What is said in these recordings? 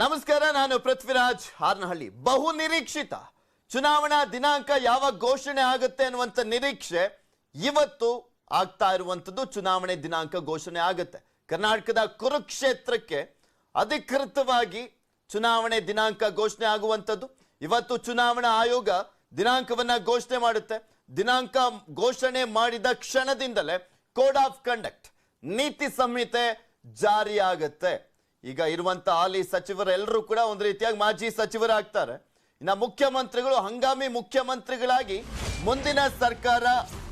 ನಮಸ್ಕಾರ, ನಾನು ಪೃಥ್ವಿರಾಜ್ ಹಾರನಹಳ್ಳಿ. ಬಹು ನಿರೀಕ್ಷಿತ ಚುನಾವಣಾ ದಿನಾಂಕ ಯಾವಾಗ ಘೋಷಣೆ ಆಗುತ್ತೆ ಅನ್ನುವಂತ ನಿರೀಕ್ಷೆ ಇವತ್ತು ಆಗ್ತಾ ಇರುವಂತದ್ದು. ಚುನಾವಣೆ ದಿನಾಂಕ ಘೋಷಣೆ ಆಗುತ್ತೆ. ಕರ್ನಾಟಕದ ಕುರುಕ್ಷೇತ್ರಕ್ಕೆ ಅಧಿಕೃತವಾಗಿ ಚುನಾವಣೆ ದಿನಾಂಕ ಘೋಷಣೆ ಆಗುವಂತದ್ದು. ಇವತ್ತು ಚುನಾವಣಾ ಆಯೋಗ ದಿನಾಂಕವನ್ನ ಘೋಷಣೆ ಮಾಡುತ್ತೆ. ದಿನಾಂಕ ಘೋಷಣೆ ಮಾಡಿದ ಕ್ಷಣದಿಂದಲೇ ಕೋಡ್ ಆಫ್ ಕಂಡಕ್ಟ್ ನೀತಿ ಸಂಹಿತೆ ಜಾರಿಯಾಗುತ್ತೆ. ಈಗ ಇರುವಂತ ಹಾಲಿ ಸಚಿವರೆಲ್ಲರೂ ಕೂಡ ಒಂದು ರೀತಿಯಾಗಿ ಮಾಜಿ ಸಚಿವರಾಗ್ತಾರೆ. ಇನ್ನು ಮುಖ್ಯಮಂತ್ರಿಗಳು ಹಂಗಾಮಿ ಮುಖ್ಯಮಂತ್ರಿಗಳಾಗಿ ಮುಂದಿನ ಸರ್ಕಾರ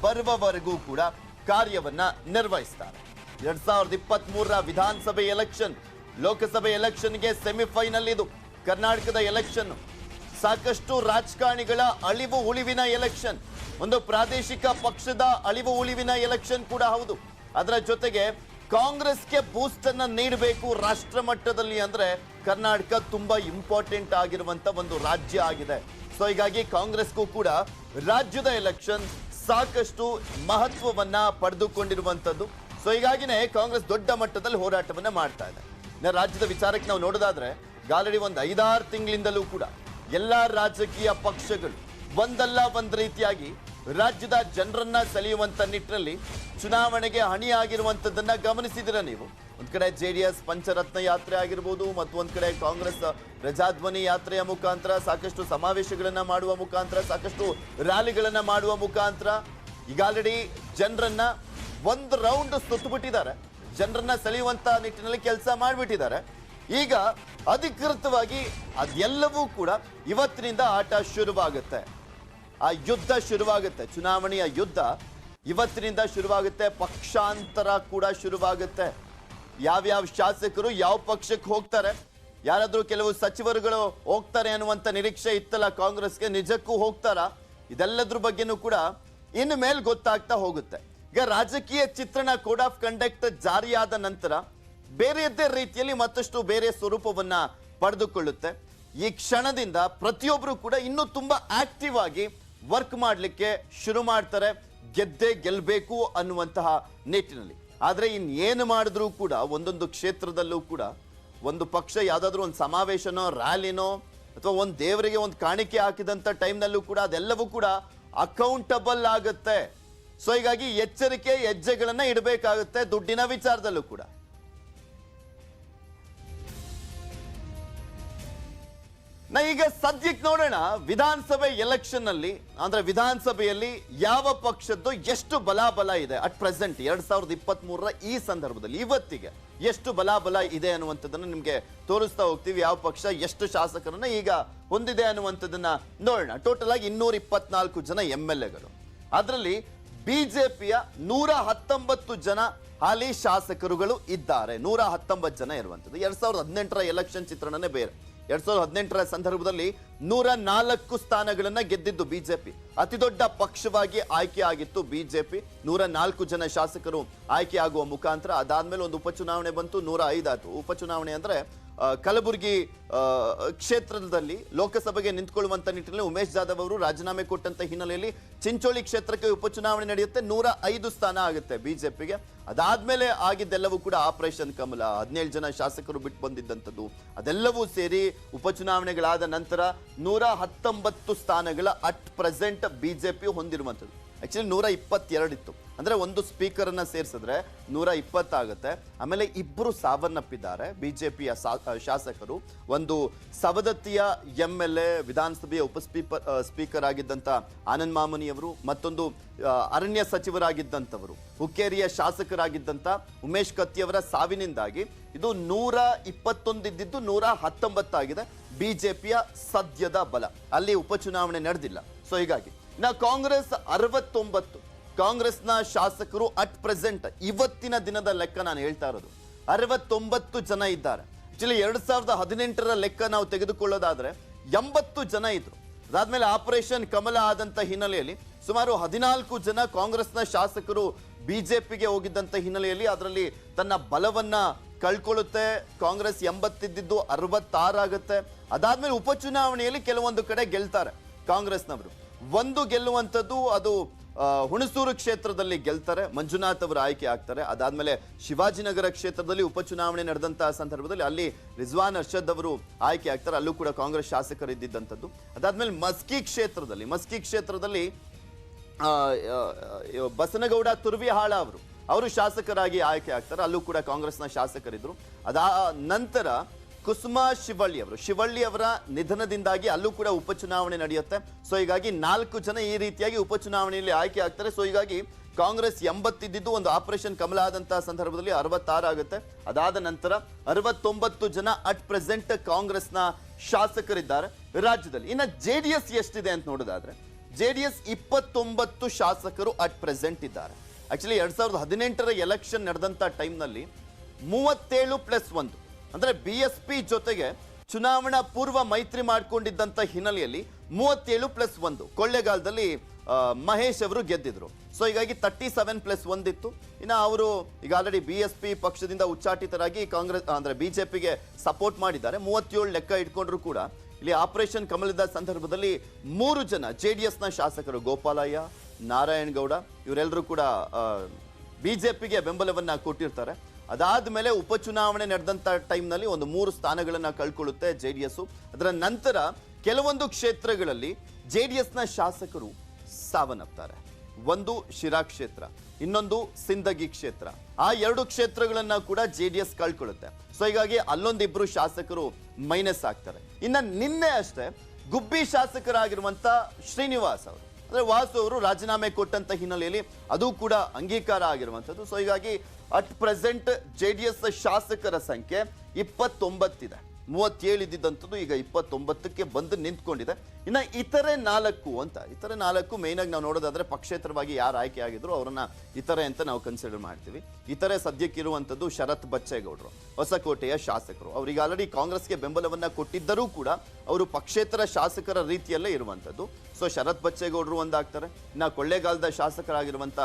ಬರುವವರೆಗೂ ಕೂಡ ಕಾರ್ಯವನ್ನ ನಿರ್ವಹಿಸ್ತಾರೆ. 2023ರ ವಿಧಾನಸಭೆ ಎಲೆಕ್ಷನ್, ಲೋಕಸಭೆ ಎಲೆಕ್ಷನ್ಗೆ ಸೆಮಿಫೈನಲ್ ಇದು. ಕರ್ನಾಟಕದ ಎಲೆಕ್ಷನ್ ಸಾಕಷ್ಟು ರಾಜಕಾರಣಿಗಳ ಅಳಿವು ಉಳಿವಿನ ಎಲೆಕ್ಷನ್, ಒಂದು ಪ್ರಾದೇಶಿಕ ಪಕ್ಷದ ಅಳಿವು ಉಳಿವಿನ ಎಲೆಕ್ಷನ್ ಕೂಡ ಹೌದು. ಅದರ ಜೊತೆಗೆ ಕಾಂಗ್ರೆಸ್ಗೆ ಬೂಸ್ಟ್ ಅನ್ನ ನೀಡಬೇಕು ರಾಷ್ಟ್ರ ಮಟ್ಟದಲ್ಲಿ ಅಂದ್ರೆ ಕರ್ನಾಟಕ ತುಂಬಾ ಇಂಪಾರ್ಟೆಂಟ್ ಆಗಿರುವಂತ ಒಂದು ರಾಜ್ಯ ಆಗಿದೆ. ಸೊ ಹೀಗಾಗಿ ಕಾಂಗ್ರೆಸ್ಗೂ ಕೂಡ ರಾಜ್ಯದ ಎಲೆಕ್ಷನ್ ಸಾಕಷ್ಟು ಮಹತ್ವವನ್ನ ಪಡೆದುಕೊಂಡಿರುವಂತದ್ದು. ಸೊ ಹೀಗಾಗಿನೇ ಕಾಂಗ್ರೆಸ್ ದೊಡ್ಡ ಮಟ್ಟದಲ್ಲಿ ಹೋರಾಟವನ್ನ ಮಾಡ್ತಾ ಇದೆ. ರಾಜ್ಯದ ವಿಚಾರಕ್ಕೆ ನಾವು ನೋಡೋದಾದ್ರೆ ಆಲ್ರೆಡಿ ಒಂದು 5-6 ತಿಂಗಳಿಂದಲೂ ಕೂಡ ಎಲ್ಲಾ ರಾಜಕೀಯ ಪಕ್ಷಗಳು ಒಂದಲ್ಲ ಒಂದು ರೀತಿಯಾಗಿ ರಾಜ್ಯದ ಜನರನ್ನ ಸೆಳೆಯುವಂತ ನಿಟ್ಟಿನಲ್ಲಿ ಚುನಾವಣೆಗೆ ಹಣಿಯಾಗಿರುವಂತದ್ದನ್ನ ಗಮನಿಸಿದಿರ ನೀವು. ಒಂದ್ ಕಡೆ ಜೆಡಿಎಸ್ ಪಂಚರತ್ನ ಯಾತ್ರೆ ಆಗಿರ್ಬೋದು, ಮತ್ತು ಒಂದ್ ಕಡೆ ಕಾಂಗ್ರೆಸ್ ಪ್ರಜಾಧ್ವನಿ ಯಾತ್ರೆಯ ಮುಖಾಂತರ ಸಾಕಷ್ಟು ಸಮಾವೇಶಗಳನ್ನ ಮಾಡುವ ಮುಖಾಂತರ, ಸಾಕಷ್ಟು ರ್ಯಾಲಿಗಳನ್ನ ಮಾಡುವ ಮುಖಾಂತರ ಈಗ ಆಲ್ರೆಡಿ ಜನರನ್ನ ಒಂದು ರೌಂಡ್ ಸುತ್ತಬಿಟ್ಟಿದ್ದಾರೆ. ಜನರನ್ನ ಸೆಳೆಯುವಂತ ನಿಟ್ಟಿನಲ್ಲಿ ಕೆಲಸ ಮಾಡಿಬಿಟ್ಟಿದ್ದಾರೆ. ಈಗ ಅಧಿಕೃತವಾಗಿ ಅದೆಲ್ಲವೂ ಕೂಡ ಇವತ್ತಿನಿಂದ ಆಟ ಶುರುವಾಗುತ್ತೆ. ಆ ಯುದ್ಧ ಶುರುವಾಗುತ್ತೆ. ಚುನಾವಣೆಯ ಯುದ್ಧ ಇವತ್ತಿನಿಂದ ಶುರುವಾಗುತ್ತೆ. ಪಕ್ಷಾಂತರ ಕೂಡ ಶುರುವಾಗುತ್ತೆ. ಯಾವ್ಯಾವ ಶಾಸಕರು ಯಾವ ಪಕ್ಷಕ್ಕೆ ಹೋಗ್ತಾರೆ, ಯಾರಾದ್ರೂ ಕೆಲವು ಸಚಿವರುಗಳು ಹೋಗ್ತಾರೆ ಅನ್ನುವಂತ ನಿರೀಕ್ಷೆ ಇತ್ತಲ್ಲ ಕಾಂಗ್ರೆಸ್ಗೆ, ನಿಜಕ್ಕೂ ಹೋಗ್ತಾರಾ? ಇದೆಲ್ಲದ್ರ ಬಗ್ಗೆನೂ ಕೂಡ ಇನ್ನು ಮೇಲೆ ಗೊತ್ತಾಗ್ತಾ ಹೋಗುತ್ತೆ. ಈಗ ರಾಜಕೀಯ ಚಿತ್ರಣ ಕೋಡ್ ಆಫ್ ಕಂಡಕ್ಟ್ ಜಾರಿಯಾದ ನಂತರ ಬೇರೆಯದ್ದೇ ರೀತಿಯಲ್ಲಿ ಮತ್ತಷ್ಟು ಬೇರೆ ಸ್ವರೂಪವನ್ನ ಪಡೆದುಕೊಳ್ಳುತ್ತೆ. ಈ ಕ್ಷಣದಿಂದ ಪ್ರತಿಯೊಬ್ಬರು ಕೂಡ ಇನ್ನೂ ತುಂಬಾ ಆಕ್ಟಿವ್ ಆಗಿ ವರ್ಕ್ ಮಾಡಲಿಕ್ಕೆ ಶುರು ಮಾಡ್ತಾರೆ, ಗೆದ್ದೇ ಗೆಲ್ಲಬೇಕು ಅನ್ನುವಂತಹ ನಿಟ್ಟಿನಲ್ಲಿ. ಆದ್ರೆ ಇನ್ನೇನು ಮಾಡಿದ್ರೂ ಕೂಡ ಒಂದೊಂದು ಕ್ಷೇತ್ರದಲ್ಲೂ ಕೂಡ ಒಂದು ಪಕ್ಷ ಯಾವ್ದಾದ್ರು ಒಂದು ಸಮಾವೇಶನೋ ರ್ಯಾಲಿನೋ ಅಥವಾ ಒಂದು ದೇವರಿಗೆ ಒಂದು ಕಾಣಿಕೆ ಹಾಕಿದಂತ ಟೈಮ್ನಲ್ಲೂ ಕೂಡ ಅದೆಲ್ಲವೂ ಕೂಡ ಅಕೌಂಟಬಲ್ ಆಗುತ್ತೆ. ಸೊ ಹೀಗಾಗಿ ಎಚ್ಚರಿಕೆ ಹೆಜ್ಜೆಗಳನ್ನ ಇಡಬೇಕಾಗುತ್ತೆ ದುಡ್ಡಿನ ವಿಚಾರದಲ್ಲೂ ಕೂಡ. ಈಗ ಸದ್ಯಕ್ಕೆ ನೋಡೋಣ ವಿಧಾನಸಭೆ ಎಲೆಕ್ಷನ್ ಅಲ್ಲಿ, ಅಂದ್ರೆ ವಿಧಾನಸಭೆಯಲ್ಲಿ ಯಾವ ಪಕ್ಷದ್ದು ಎಷ್ಟು ಬಲಾಬಲ ಇದೆ ಅಟ್ ಪ್ರೆಸೆಂಟ್ 2023ರ ಈ ಸಂದರ್ಭದಲ್ಲಿ ಇವತ್ತಿಗೆ ಎಷ್ಟು ಬಲಾಬಲ ಇದೆ ಅನ್ನುವಂಥದ್ದನ್ನ ನಿಮ್ಗೆ ತೋರಿಸ್ತಾ ಹೋಗ್ತೀವಿ. ಯಾವ ಪಕ್ಷ ಎಷ್ಟು ಶಾಸಕರನ್ನ ಈಗ ಹೊಂದಿದೆ ಅನ್ನುವಂಥದ್ದನ್ನ ನೋಡೋಣ. ಟೋಟಲ್ ಆಗಿ 224 ಜನ MLAಗಳು. ಅದರಲ್ಲಿ ಬಿಜೆಪಿಯ 119 ಜನ ಹಾಲಿ ಶಾಸಕರುಗಳು ಇದ್ದಾರೆ. 119 ಜನ ಇರುವಂಥದ್ದು. 2018ರ ಎಲೆಕ್ಷನ್ ಚಿತ್ರಣನೇ ಬೇರೆ. 2018ರ ಸಂದರ್ಭದಲ್ಲಿ 104 ಸ್ಥಾನಗಳನ್ನ ಗೆದ್ದಿದ್ದು ಬಿಜೆಪಿ. ಅತಿ ದೊಡ್ಡ ಪಕ್ಷವಾಗಿ ಆಯ್ಕೆ ಆಗಿತ್ತು ಬಿಜೆಪಿ. 104 ಜನ ಶಾಸಕರು ಆಯ್ಕೆ ಆಗುವ ಮುಖಾಂತರ ಅದಾದ್ಮೇಲೆ ಒಂದು ಉಪಚುನಾವಣೆ ಬಂತು, 105 ಆಯ್ತು. ಉಪಚುನಾವಣೆ ಅಂದ್ರೆ ಕಲಬುರಗಿ ಕ್ಷೇತ್ರದಲ್ಲಿ ಲೋಕಸಭೆಗೆ ನಿಂತ್ಕೊಳ್ಳುವಂತ ನಿಟ್ಟಿನಲ್ಲಿ ಉಮೇಶ್ ಜಾಧವ್ ಅವರು ರಾಜೀನಾಮೆ ಕೊಟ್ಟಂತ ಹಿನ್ನೆಲೆಯಲ್ಲಿ ಚಿಂಚೋಳಿ ಕ್ಷೇತ್ರಕ್ಕೆ ಉಪಚುನಾವಣೆ ನಡೆಯುತ್ತೆ. 105 ಸ್ಥಾನ ಆಗುತ್ತೆ ಬಿಜೆಪಿಗೆ. ಅದಾದ್ಮೇಲೆ ಆಗಿದ್ದೆಲ್ಲವೂ ಕೂಡ ಆಪರೇಷನ್ ಕಮಲ, 17 ಜನ ಶಾಸಕರು ಬಿಟ್ಟು ಬಂದಿದ್ದಂಥದ್ದು, ಅದೆಲ್ಲವೂ ಸೇರಿ ಉಪಚುನಾವಣೆಗಳಾದ ನಂತರ 119 ಸ್ಥಾನಗಳ ಅಟ್ ಪ್ರೆಸೆಂಟ್ ಬಿಜೆಪಿ ಹೊಂದಿರುವಂಥದ್ದು. ಆಕ್ಚುಲಿ 122 ಇತ್ತು. ಅಂದ್ರೆ ಒಂದು ಸ್ಪೀಕರ್ ಅನ್ನ ಸೇರಿಸಿದ್ರೆ 120 ಆಗುತ್ತೆ. ಆಮೇಲೆ 2 ಸಾವನ್ನಪ್ಪಿದ್ದಾರೆ ಬಿಜೆಪಿಯ ಶಾಸಕರು. ಒಂದು ಸವದತ್ತಿಯ MLA, ವಿಧಾನಸಭೆಯ ಸ್ಪೀಕರ್ ಆಗಿದ್ದಂತ ಆನಂದ್ ಮಾಮನಿ ಅವರು, ಮತ್ತೊಂದು ಅರಣ್ಯ ಸಚಿವರಾಗಿದ್ದಂಥವರು, ಹುಕ್ಕೇರಿಯ ಶಾಸಕರಾಗಿದ್ದಂತ ಉಮೇಶ್ ಕತ್ತಿಯವರ ಸಾವಿನಿಂದಾಗಿ ಇದು 121 ಇದ್ದಿದ್ದು 119 ಆಗಿದೆ. ಬಿಜೆಪಿಯ ಸದ್ಯದ ಬಲ. ಅಲ್ಲಿ ಉಪಚುನಾವಣೆ ನಡೆದಿಲ್ಲ. ಸೊ ಹೀಗಾಗಿ ನಾ ಕಾಂಗ್ರೆಸ್ 69, ಕಾಂಗ್ರೆಸ್ನ ಶಾಸಕರು ಅಟ್ ಪ್ರೆಸೆಂಟ್ ಇವತ್ತಿನ ದಿನದ ಲೆಕ್ಕ ನಾನು ಹೇಳ್ತಾ ಇರೋದು 69 ಜನ ಇದ್ದಾರೆ. ಆಕ್ಚುಲಿ 2018ರ ಲೆಕ್ಕ ನಾವು ತೆಗೆದುಕೊಳ್ಳೋದಾದ್ರೆ 80 ಜನ ಇದ್ರು. ಅದಾದ್ಮೇಲೆ ಆಪರೇಷನ್ ಕಮಲ ಆದಂತ ಹಿನ್ನೆಲೆಯಲ್ಲಿ ಸುಮಾರು 14 ಜನ ಕಾಂಗ್ರೆಸ್ನ ಶಾಸಕರು ಬಿಜೆಪಿಗೆ ಹೋಗಿದ್ದಂತ ಹಿನ್ನೆಲೆಯಲ್ಲಿ ಅದರಲ್ಲಿ ತನ್ನ ಬಲವನ್ನ ಕಳ್ಕೊಳ್ಳುತ್ತೆ. ಕಾಂಗ್ರೆಸ್ 80 ಇದ್ದಿದ್ದು 66 ಆಗುತ್ತೆ. ಅದಾದ್ಮೇಲೆ ಉಪಚುನಾವಣೆಯಲ್ಲಿ ಕೆಲವೊಂದು ಕಡೆ ಗೆಲ್ತಾರೆ ಕಾಂಗ್ರೆಸ್ನವರು. ಒಂದು ಗೆಲ್ಲುವಂಥದ್ದು ಅದು ಹುಣಸೂರು ಕ್ಷೇತ್ರದಲ್ಲಿ ಗೆಲ್ತಾರೆ, ಮಂಜುನಾಥ್ ಅವರು ಆಯ್ಕೆ ಆಗ್ತಾರೆ. ಅದಾದ್ಮೇಲೆ ಶಿವಾಜಿನಗರ ಕ್ಷೇತ್ರದಲ್ಲಿ ಉಪಚುನಾವಣೆ ನಡೆದಂತಹ ಸಂದರ್ಭದಲ್ಲಿ ಅಲ್ಲಿ ರಿಜ್ವಾನ್ ಅರ್ಷದ್ ಅವರು ಆಯ್ಕೆ ಆಗ್ತಾರೆ, ಅಲ್ಲೂ ಕೂಡ ಕಾಂಗ್ರೆಸ್ ಶಾಸಕರು ಇದ್ದಿದ್ದಂಥದ್ದು. ಅದಾದ್ಮೇಲೆ ಮಸ್ಕಿ ಕ್ಷೇತ್ರದಲ್ಲಿ ಬಸನಗೌಡ ತುರ್ವಿಹಾಳ ಅವರು ಶಾಸಕರಾಗಿ ಆಯ್ಕೆ ಆಗ್ತಾರೆ, ಅಲ್ಲೂ ಕೂಡ ಕಾಂಗ್ರೆಸ್ನ ಶಾಸಕರಿದ್ರು. ಅದಾ ನಂತರ ಕುಸುಮಾ ಶಿವಳ್ಳಿ ಅವರ ನಿಧನದಿಂದಾಗಿ ಅಲ್ಲೂ ಕೂಡ ಉಪಚುನಾವಣೆ ನಡೆಯುತ್ತೆ. ಸೊ ಹೀಗಾಗಿ 4 ಜನ ಈ ರೀತಿಯಾಗಿ ಉಪಚುನಾವಣೆಯಲ್ಲಿ ಆಯ್ಕೆ ಆಗ್ತಾರೆ. ಸೊ ಹೀಗಾಗಿ ಕಾಂಗ್ರೆಸ್ 80 ಇದ್ದಿದ್ದು ಒಂದು ಆಪರೇಷನ್ ಕಮಲ ಆದಂತಹ ಸಂದರ್ಭದಲ್ಲಿ 66 ಆಗುತ್ತೆ. ಅದಾದ ನಂತರ 69 ಜನ ಅಟ್ ಪ್ರೆಸೆಂಟ್ ಕಾಂಗ್ರೆಸ್ನ ಶಾಸಕರಿದ್ದಾರೆ ರಾಜ್ಯದಲ್ಲಿ. ಇನ್ನು ಜೆಡಿಎಸ್ ಎಷ್ಟಿದೆ ಅಂತ ನೋಡೋದಾದ್ರೆ ಜೆಡಿಎಸ್ 29 ಶಾಸಕರು ಅಟ್ ಪ್ರೆಸೆಂಟ್ ಇದ್ದಾರೆ. ಆಕ್ಚುಲಿ 2018 ಎಲೆಕ್ಷನ್ ನಡೆದಂತ ಟೈಮ್ನಲ್ಲಿ 37+1 ಅಂದ್ರೆ BSP ಜೊತೆಗೆ ಚುನಾವಣಾ ಪೂರ್ವ ಮೈತ್ರಿ ಮಾಡಿಕೊಂಡಿದ್ದಂತ ಹಿನ್ನೆಲೆಯಲ್ಲಿ 37+1 ಕೊಳ್ಳೇಗಾಲದಲ್ಲಿ ಮಹೇಶ್ ಅವರು ಗೆದ್ದಿದ್ರು. ಸೊ ಹೀಗಾಗಿ 37+1 ಇತ್ತು. ಇನ್ನು ಅವರು ಈಗ ಆಲ್ರೆಡಿ BSP ಪಕ್ಷದಿಂದ ಉಚ್ಚಾಟಿತರಾಗಿ ಕಾಂಗ್ರೆಸ್ ಅಂದ್ರೆ ಬಿಜೆಪಿಗೆ ಸಪೋರ್ಟ್ ಮಾಡಿದ್ದಾರೆ. 37 ಲೆಕ್ಕ ಇಟ್ಕೊಂಡ್ರು ಕೂಡ ಇಲ್ಲಿ ಆಪರೇಷನ್ ಕಮಲದ ಸಂದರ್ಭದಲ್ಲಿ 3 ಜನ ಜೆಡಿಎಸ್ನ ಶಾಸಕರು ಗೋಪಾಲಯ್ಯ, ನಾರಾಯಣಗೌಡ ಇವರೆಲ್ಲರೂ ಕೂಡ ಬಿಜೆಪಿಗೆ ಬೆಂಬಲವನ್ನ ಕೊಟ್ಟಿರ್ತಾರೆ. ಅದಾದ್ಮೇಲೆ ಉಪಚುನಾವಣೆ ನಡೆದಂತ ಟೈಮ್ನಲ್ಲಿ ಒಂದು 3 ಸ್ಥಾನಗಳನ್ನ ಕಳ್ಕೊಳ್ಳುತ್ತೆ ಜೆಡಿಎಸ್. ಅದರ ನಂತರ ಕೆಲವೊಂದು ಕ್ಷೇತ್ರಗಳಲ್ಲಿ ಜೆಡಿಎಸ್ನ ಶಾಸಕರು ಸಾವನ್ನಪ್ತಾರೆ. ಒಂದು ಶಿರಾ ಕ್ಷೇತ್ರ, ಇನ್ನೊಂದು ಸಿಂದಗಿ ಕ್ಷೇತ್ರ. ಆ 2 ಕ್ಷೇತ್ರಗಳನ್ನ ಕೂಡ ಜೆಡಿಎಸ್ ಕಳ್ಕೊಳ್ಳುತ್ತೆ. ಸೊ ಹೀಗಾಗಿ ಅಲ್ಲೊಂದಿಬ್ರು ಶಾಸಕರು ಮೈನಸ್ ಆಗ್ತಾರೆ. ಇನ್ನ ನಿನ್ನೆ ಅಷ್ಟೇ ಗುಬ್ಬಿ ಶಾಸಕರಾಗಿರುವಂತ ಶ್ರೀನಿವಾಸ್ ಅವರು ಅಂದ್ರೆ ವಾಸು ಅವರು ರಾಜೀನಾಮೆ ಕೊಟ್ಟಂತ ಹಿನ್ನೆಲೆಯಲ್ಲಿ ಅದು ಕೂಡ ಅಂಗೀಕಾರ ಆಗಿರುವಂತದ್ದು. ಸೊ ಹೀಗಾಗಿ ಅಟ್ ಪ್ರೆಸೆಂಟ್ ಜೆಡಿಎಸ್ ಶಾಸಕರ ಸಂಖ್ಯೆ 29 ಇದೆ. 37 ಇದ್ದಿದ್ದಂಥದ್ದು ಈಗ 29ಕ್ಕೆ ಬಂದು ನಿಂತ್ಕೊಂಡಿದೆ. ಇನ್ನು ಇತರೆ 4 ಮೇನ್ ಆಗಿ ನಾವು ನೋಡೋದಾದ್ರೆ ಪಕ್ಷೇತರವಾಗಿ ಯಾರು ಆಯ್ಕೆ ಆಗಿದ್ರು ಅವರನ್ನ ಇತರೆ ಅಂತ ನಾವು ಕನ್ಸಿಡರ್ ಮಾಡ್ತೀವಿ. ಇತರೆ ಸದ್ಯಕ್ಕಿರುವಂಥದ್ದು ಶರತ್ ಬಚ್ಚೇಗೌಡರು, ಹೊಸಕೋಟೆಯ ಶಾಸಕರು. ಅವ್ರಿಗೆ ಆಲ್ರೆಡಿ ಕಾಂಗ್ರೆಸ್ಗೆ ಬೆಂಬಲವನ್ನ ಕೊಟ್ಟಿದ್ದರೂ ಕೂಡ ಅವರು ಪಕ್ಷೇತರ ಶಾಸಕರ ರೀತಿಯಲ್ಲೇ ಇರುವಂಥದ್ದು. ಸೊ ಶರತ್ ಬಚ್ಚೇಗೌಡರು ಒಂದಾಗ್ತಾರೆ. ಇನ್ನು ಕೊಳ್ಳೇಗಾಲದ ಶಾಸಕರಾಗಿರುವಂತ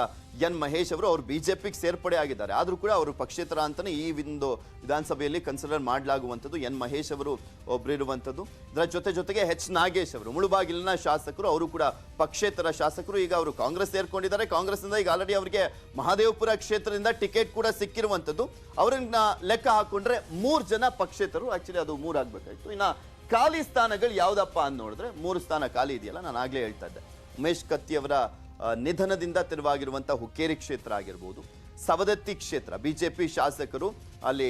ಎನ್ ಮಹೇಶ್ ಅವರು ಬಿಜೆಪಿಗೆ ಸೇರ್ಪಡೆ ಆಗಿದ್ದಾರೆ, ಆದ್ರೂ ಕೂಡ ಅವರು ಪಕ್ಷೇತರ ಅಂತಾನೆ ಈ ಒಂದು ವಿಧಾನಸಭೆಯಲ್ಲಿ ಕನ್ಸಿಡರ್ ಮಾಡಲಾಗುವಂಥದ್ದು. ಎನ್ ಮಹೇಶ್ ಅವರು ಒಬ್ಬರಿರುವಂಥದ್ದು. ಇದರ ಜೊತೆಗೆ ಎಚ್ ನಾಗೇಶ್ ಅವರು ಮುಳುಬಾಗಿಲಿನ ಶಾಸಕರು, ಅವರು ಕೂಡ ಪಕ್ಷೇತರ ಶಾಸಕರು. ಈಗ ಅವರು ಕಾಂಗ್ರೆಸ್ ಸೇರ್ಕೊಂಡಿದ್ದಾರೆ. ಕಾಂಗ್ರೆಸ್ನಿಂದ ಈಗ ಆಲ್ರೆಡಿ ಅವರಿಗೆ ಮಹದೇವಪುರ ಕ್ಷೇತ್ರದಿಂದ ಟಿಕೆಟ್ ಕೂಡ ಸಿಕ್ಕಿರುವಂಥದ್ದು. ಅವರನ್ನ ಲೆಕ್ಕ ಹಾಕೊಂಡ್ರೆ 3 ಜನ ಪಕ್ಷೇತರು. ಆಕ್ಚುಲಿ ಅದು 3 ಆಗ್ಬೇಕಾಯ್ತು. ಇನ್ನ ಖಾಲಿ ಸ್ಥಾನಗಳು ಯಾವ್ದಪ್ಪ ಅಂತ ನೋಡಿದ್ರೆ 3 ಸ್ಥಾನ ಖಾಲಿ ಇದೆಯಲ್ಲ, ನಾನು ಆಗ್ಲೇ ಹೇಳ್ತಾ ಇದ್ದೆ. ಉಮೇಶ್ ಕತ್ತಿ ಅವರ ನಿಧನದಿಂದ ತೆರವಾಗಿರುವಂತಹ ಹುಕ್ಕೇರಿ ಕ್ಷೇತ್ರ ಆಗಿರ್ಬೋದು, ಸವದತ್ತಿ ಕ್ಷೇತ್ರ ಬಿಜೆಪಿ ಶಾಸಕರು ಅಲ್ಲಿ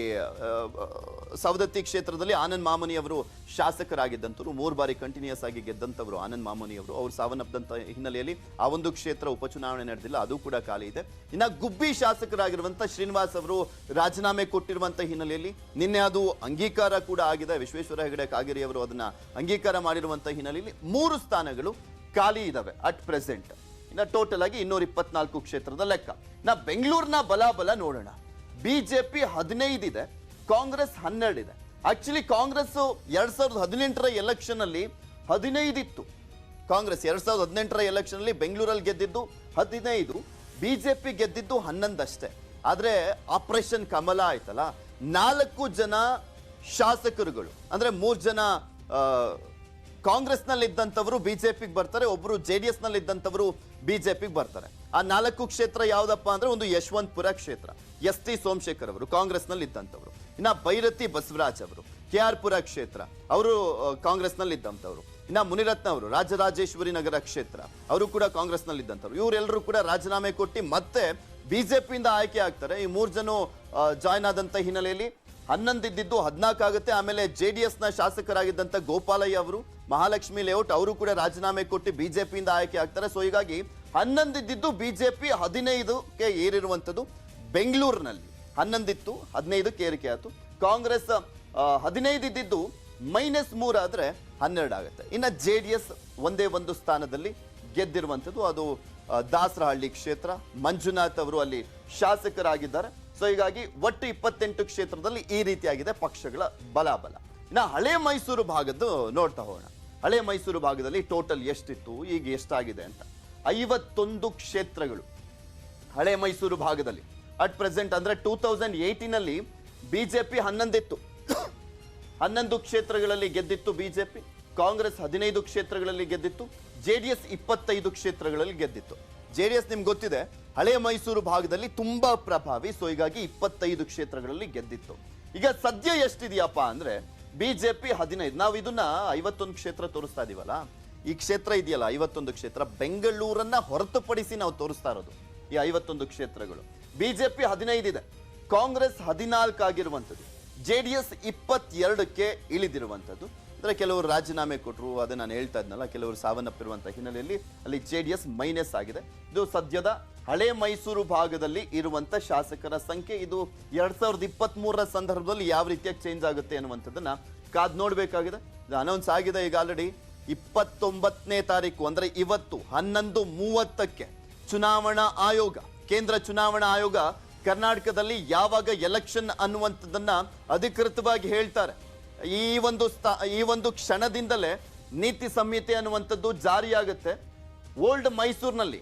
ಸವದತ್ತಿ ಕ್ಷೇತ್ರದಲ್ಲಿ ಆನಂದ್ ಮಾಮನಿ ಅವರು ಶಾಸಕರಾಗಿದ್ದಂಥವ್ರು, 3 ಬಾರಿ ಕಂಟಿನ್ಯೂಸ್ ಆಗಿ ಗೆದ್ದಂಥವ್ರು ಆನಂದ್ ಮಾಮನಿ ಅವರು. ಅವ್ರು ಸಾವನ್ನಪ್ಪದಂತ ಹಿನ್ನೆಲೆಯಲ್ಲಿ ಆ ಒಂದು ಕ್ಷೇತ್ರ ಉಪಚುನಾವಣೆ ನಡೆದಿಲ್ಲ, ಅದು ಕೂಡ ಖಾಲಿ ಇದೆ. ಇನ್ನು ಗುಬ್ಬಿ ಶಾಸಕರಾಗಿರುವಂತ ಶ್ರೀನಿವಾಸ್ ಅವರು ರಾಜೀನಾಮೆ ಕೊಟ್ಟಿರುವಂತ ಹಿನ್ನೆಲೆಯಲ್ಲಿ ನಿನ್ನೆ ಅದು ಅಂಗೀಕಾರ ಕೂಡ ಆಗಿದೆ. ವಿಶ್ವೇಶ್ವರ ಹೆಗಡೆ ಕಾಗೇರಿ ಅವರು ಅದನ್ನ ಅಂಗೀಕಾರ ಮಾಡಿರುವಂತ ಹಿನ್ನೆಲೆಯಲ್ಲಿ 3 ಸ್ಥಾನಗಳು ಖಾಲಿ ಇದಾವೆ ಅಟ್ ಪ್ರೆಸೆಂಟ್. ಇನ್ನು ಟೋಟಲ್ ಆಗಿ 224 ಕ್ಷೇತ್ರದ ಲೆಕ್ಕ. ಬೆಂಗಳೂರಿನ ಬಲಾಬಲ ನೋಡೋಣ. ಬಿಜೆಪಿ 15 ಇದೆ, ಕಾಂಗ್ರೆಸ್ 12 ಇದೆ. ಆಕ್ಚುಲಿ ಕಾಂಗ್ರೆಸ್ 2018 ಎಲೆಕ್ಷನ್ ಅಲ್ಲಿ 15 ಇತ್ತು. ಕಾಂಗ್ರೆಸ್ 2018 ಎಲೆಕ್ಷನ್ ಅಲ್ಲಿ ಬೆಂಗಳೂರಲ್ಲಿ ಗೆದ್ದಿದ್ದು 15, ಬಿಜೆಪಿ ಗೆದ್ದಿದ್ದು 11 ಅಷ್ಟೇ. ಆದ್ರೆ ಆಪರೇಷನ್ ಕಮಲ ಆಯ್ತಲ್ಲ, 4 ಜನ ಶಾಸಕರುಗಳು ಅಂದ್ರೆ 3 ಜನ ಕಾಂಗ್ರೆಸ್ ನಲ್ಲಿ ಇದ್ದಂಥವರು ಬಿಜೆಪಿಗೆ ಬರ್ತಾರೆ, ಒಬ್ರು ಜೆಡಿಎಸ್ ನಲ್ಲಿ ಇದ್ದಂಥವರು ಬಿಜೆಪಿಗೆ ಬರ್ತಾರೆ. ಆ 4 ಕ್ಷೇತ್ರ ಯಾವ್ದಪ್ಪ ಅಂದ್ರೆ ಒಂದು ಯಶವಂತಪುರ ಕ್ಷೇತ್ರ, ST ಸೋಮಶೇಖರ್ ಅವರು ಕಾಂಗ್ರೆಸ್ ನಲ್ಲಿ ಇದ್ದಂಥವ್ರು. ಇನ್ನ ಭೈರತಿ ಬಸವರಾಜ್ ಅವರು KR ಪುರ ಕ್ಷೇತ್ರ, ಅವರು ಕಾಂಗ್ರೆಸ್ ನಲ್ಲಿ ಇದ್ದಂಥವ್ರು. ಇನ್ನ ಮುನಿರತ್ನ ಅವರು ರಾಜರಾಜೇಶ್ವರಿ ನಗರ ಕ್ಷೇತ್ರ, ಅವರು ಕೂಡ ಕಾಂಗ್ರೆಸ್ ನಲ್ಲಿ ಇದ್ದಂಥವ್ರು. ಇವರೆಲ್ಲರೂ ಕೂಡ ರಾಜೀನಾಮೆ ಕೊಟ್ಟು ಮತ್ತೆ ಬಿಜೆಪಿಯಿಂದ ಆಯ್ಕೆ ಆಗ್ತಾರೆ. ಈ 3 ಜನ ಜಾಯ್ನ್ ಆದಂತ ಹಿನ್ನೆಲೆಯಲ್ಲಿ 11 ಇದ್ದಿದ್ದು 14 ಆಗುತ್ತೆ. ಆಮೇಲೆ ಜೆಡಿಎಸ್ ನ ಶಾಸಕರಾಗಿದ್ದಂತ ಗೋಪಾಲಯ್ಯ ಅವರು ಮಹಾಲಕ್ಷ್ಮಿ ಲೇಔಟ್, ಅವರು ಕೂಡ ರಾಜೀನಾಮೆ ಕೊಟ್ಟು ಬಿಜೆಪಿಯಿಂದ ಆಯ್ಕೆ ಆಗ್ತಾರೆ. ಸೊ ಹೀಗಾಗಿ 11 ಇದ್ದಿದ್ದು ಬಿಜೆಪಿ 15ಕ್ಕೆ ಏರಿರುವಂಥದ್ದು. ಬೆಂಗಳೂರಿನಲ್ಲಿ 11 ಇತ್ತು, 15ಕ್ಕೆ ಏರಿಕೆ ಆಯ್ತು. ಕಾಂಗ್ರೆಸ್ 15 ಇದ್ದಿದ್ದು -3 ಆದ್ರೆ 12 ಆಗುತ್ತೆ. ಇನ್ನು ಜೆಡಿಎಸ್ ಒಂದೇ ಒಂದು ಸ್ಥಾನದಲ್ಲಿ ಗೆದ್ದಿರುವಂಥದ್ದು, ಅದು ದಾಸರಹಳ್ಳಿ ಕ್ಷೇತ್ರ. ಮಂಜುನಾಥ್ ಅವರು ಅಲ್ಲಿ ಶಾಸಕರಾಗಿದ್ದಾರೆ. ಸೊ ಹೀಗಾಗಿ ಒಟ್ಟು 28 ಕ್ಷೇತ್ರದಲ್ಲಿ ಈ ರೀತಿಯಾಗಿದೆ ಪಕ್ಷಗಳ ಬಲಾಬಲ. ಇನ್ನು ಹಳೆ ಮೈಸೂರು ಭಾಗದ್ದು ನೋಡ್ತಾ ಹೋಗೋಣ. ಹಳೆ ಮೈಸೂರು ಭಾಗದಲ್ಲಿ ಟೋಟಲ್ ಎಷ್ಟಿತ್ತು, ಈಗ ಎಷ್ಟಾಗಿದೆ ಅಂತ. 51 ಕ್ಷೇತ್ರಗಳು ಹಳೆ ಮೈಸೂರು ಭಾಗದಲ್ಲಿ ಅಟ್ ಪ್ರೆಸೆಂಟ್. ಅಂದ್ರೆ 2018ನಲ್ಲಿ ಬಿಜೆಪಿ 11 ಇತ್ತು, 11 ಕ್ಷೇತ್ರಗಳಲ್ಲಿ ಗೆದ್ದಿತ್ತು ಬಿಜೆಪಿ. ಕಾಂಗ್ರೆಸ್ 15 ಕ್ಷೇತ್ರಗಳಲ್ಲಿ ಗೆದ್ದಿತ್ತು, ಜೆಡಿಎಸ್ 25 ಕ್ಷೇತ್ರಗಳಲ್ಲಿ ಗೆದ್ದಿತ್ತು. ಜೆಡಿಎಸ್ ನಿಮ್ಗೆ ಗೊತ್ತಿದೆ ಹಳೆ ಮೈಸೂರು ಭಾಗದಲ್ಲಿ ತುಂಬಾ ಪ್ರಭಾವಿ. ಸೊ ಹೀಗಾಗಿ 25 ಕ್ಷೇತ್ರಗಳಲ್ಲಿ ಗೆದ್ದಿತ್ತು. ಈಗ ಸದ್ಯ ಎಷ್ಟಿದೆಯಪ್ಪ ಅಂದ್ರೆ ಬಿಜೆಪಿ 15. ನಾವು ಇದನ್ನ 51 ಕ್ಷೇತ್ರ ತೋರಿಸ್ತಾ ಇದೀವಲ್ಲ, ಈ ಕ್ಷೇತ್ರ ಇದೆಯಲ್ಲ 51 ಕ್ಷೇತ್ರ, ಬೆಂಗಳೂರನ್ನ ಹೊರತುಪಡಿಸಿ ನಾವು ತೋರಿಸ್ತಾ ಇರೋದು ಈ 51 ಕ್ಷೇತ್ರಗಳು. ಬಿಜೆಪಿ 15 ಇದೆ, ಕಾಂಗ್ರೆಸ್ 14 ಆಗಿರುವಂಥದ್ದು, ಜೆಡಿಎಸ್ 22ಕ್ಕೆ ಇಳಿದಿರುವಂಥದ್ದು. ಅಂದ್ರೆ ಕೆಲವರು ರಾಜೀನಾಮೆ ಕೊಟ್ಟರು, ಅದೇ ನಾನು ಹೇಳ್ತಾ ಇದ್ನಲ್ಲ, ಕೆಲವರು ಸಾವನ್ನಪ್ಪಿರುವಂತಹ ಹಿನ್ನೆಲೆಯಲ್ಲಿ ಅಲ್ಲಿ ಜೆಡಿಎಸ್ ಮೈನಸ್ ಆಗಿದೆ. ಇದು ಸದ್ಯದ ಹಳೆ ಮೈಸೂರು ಭಾಗದಲ್ಲಿ ಇರುವಂತ ಶಾಸಕರ ಸಂಖ್ಯೆ. ಇದು 2023ರ ಸಂದರ್ಭದಲ್ಲಿ ಯಾವ ರೀತಿಯಾಗಿ ಚೇಂಜ್ ಆಗುತ್ತೆ ಅನ್ನುವಂಥದ್ದನ್ನ ಕಾದ್ ನೋಡ್ಬೇಕಾಗಿದೆ. ಇದು ಅನೌನ್ಸ್ ಆಗಿದೆ ಈಗ ಆಲ್ರೆಡಿ. 29ನೇ ತಾರೀಕು ಅಂದ್ರೆ ಇವತ್ತು 11:30ಕ್ಕೆ ಚುನಾವಣಾ ಆಯೋಗ, ಕೇಂದ್ರ ಚುನಾವಣಾ ಆಯೋಗ ಕರ್ನಾಟಕದಲ್ಲಿ ಯಾವಾಗ ಎಲೆಕ್ಷನ್ ಅನ್ನುವಂಥದ್ದನ್ನ ಅಧಿಕೃತವಾಗಿ ಹೇಳ್ತಾರೆ. ಈ ಒಂದು ಕ್ಷಣದಿಂದಲೇ ನೀತಿ ಸಂಹಿತೆ ಅನ್ನುವಂಥದ್ದು ಜಾರಿಯಾಗುತ್ತೆ. ಓಲ್ಡ್ ಮೈಸೂರಿನಲ್ಲಿ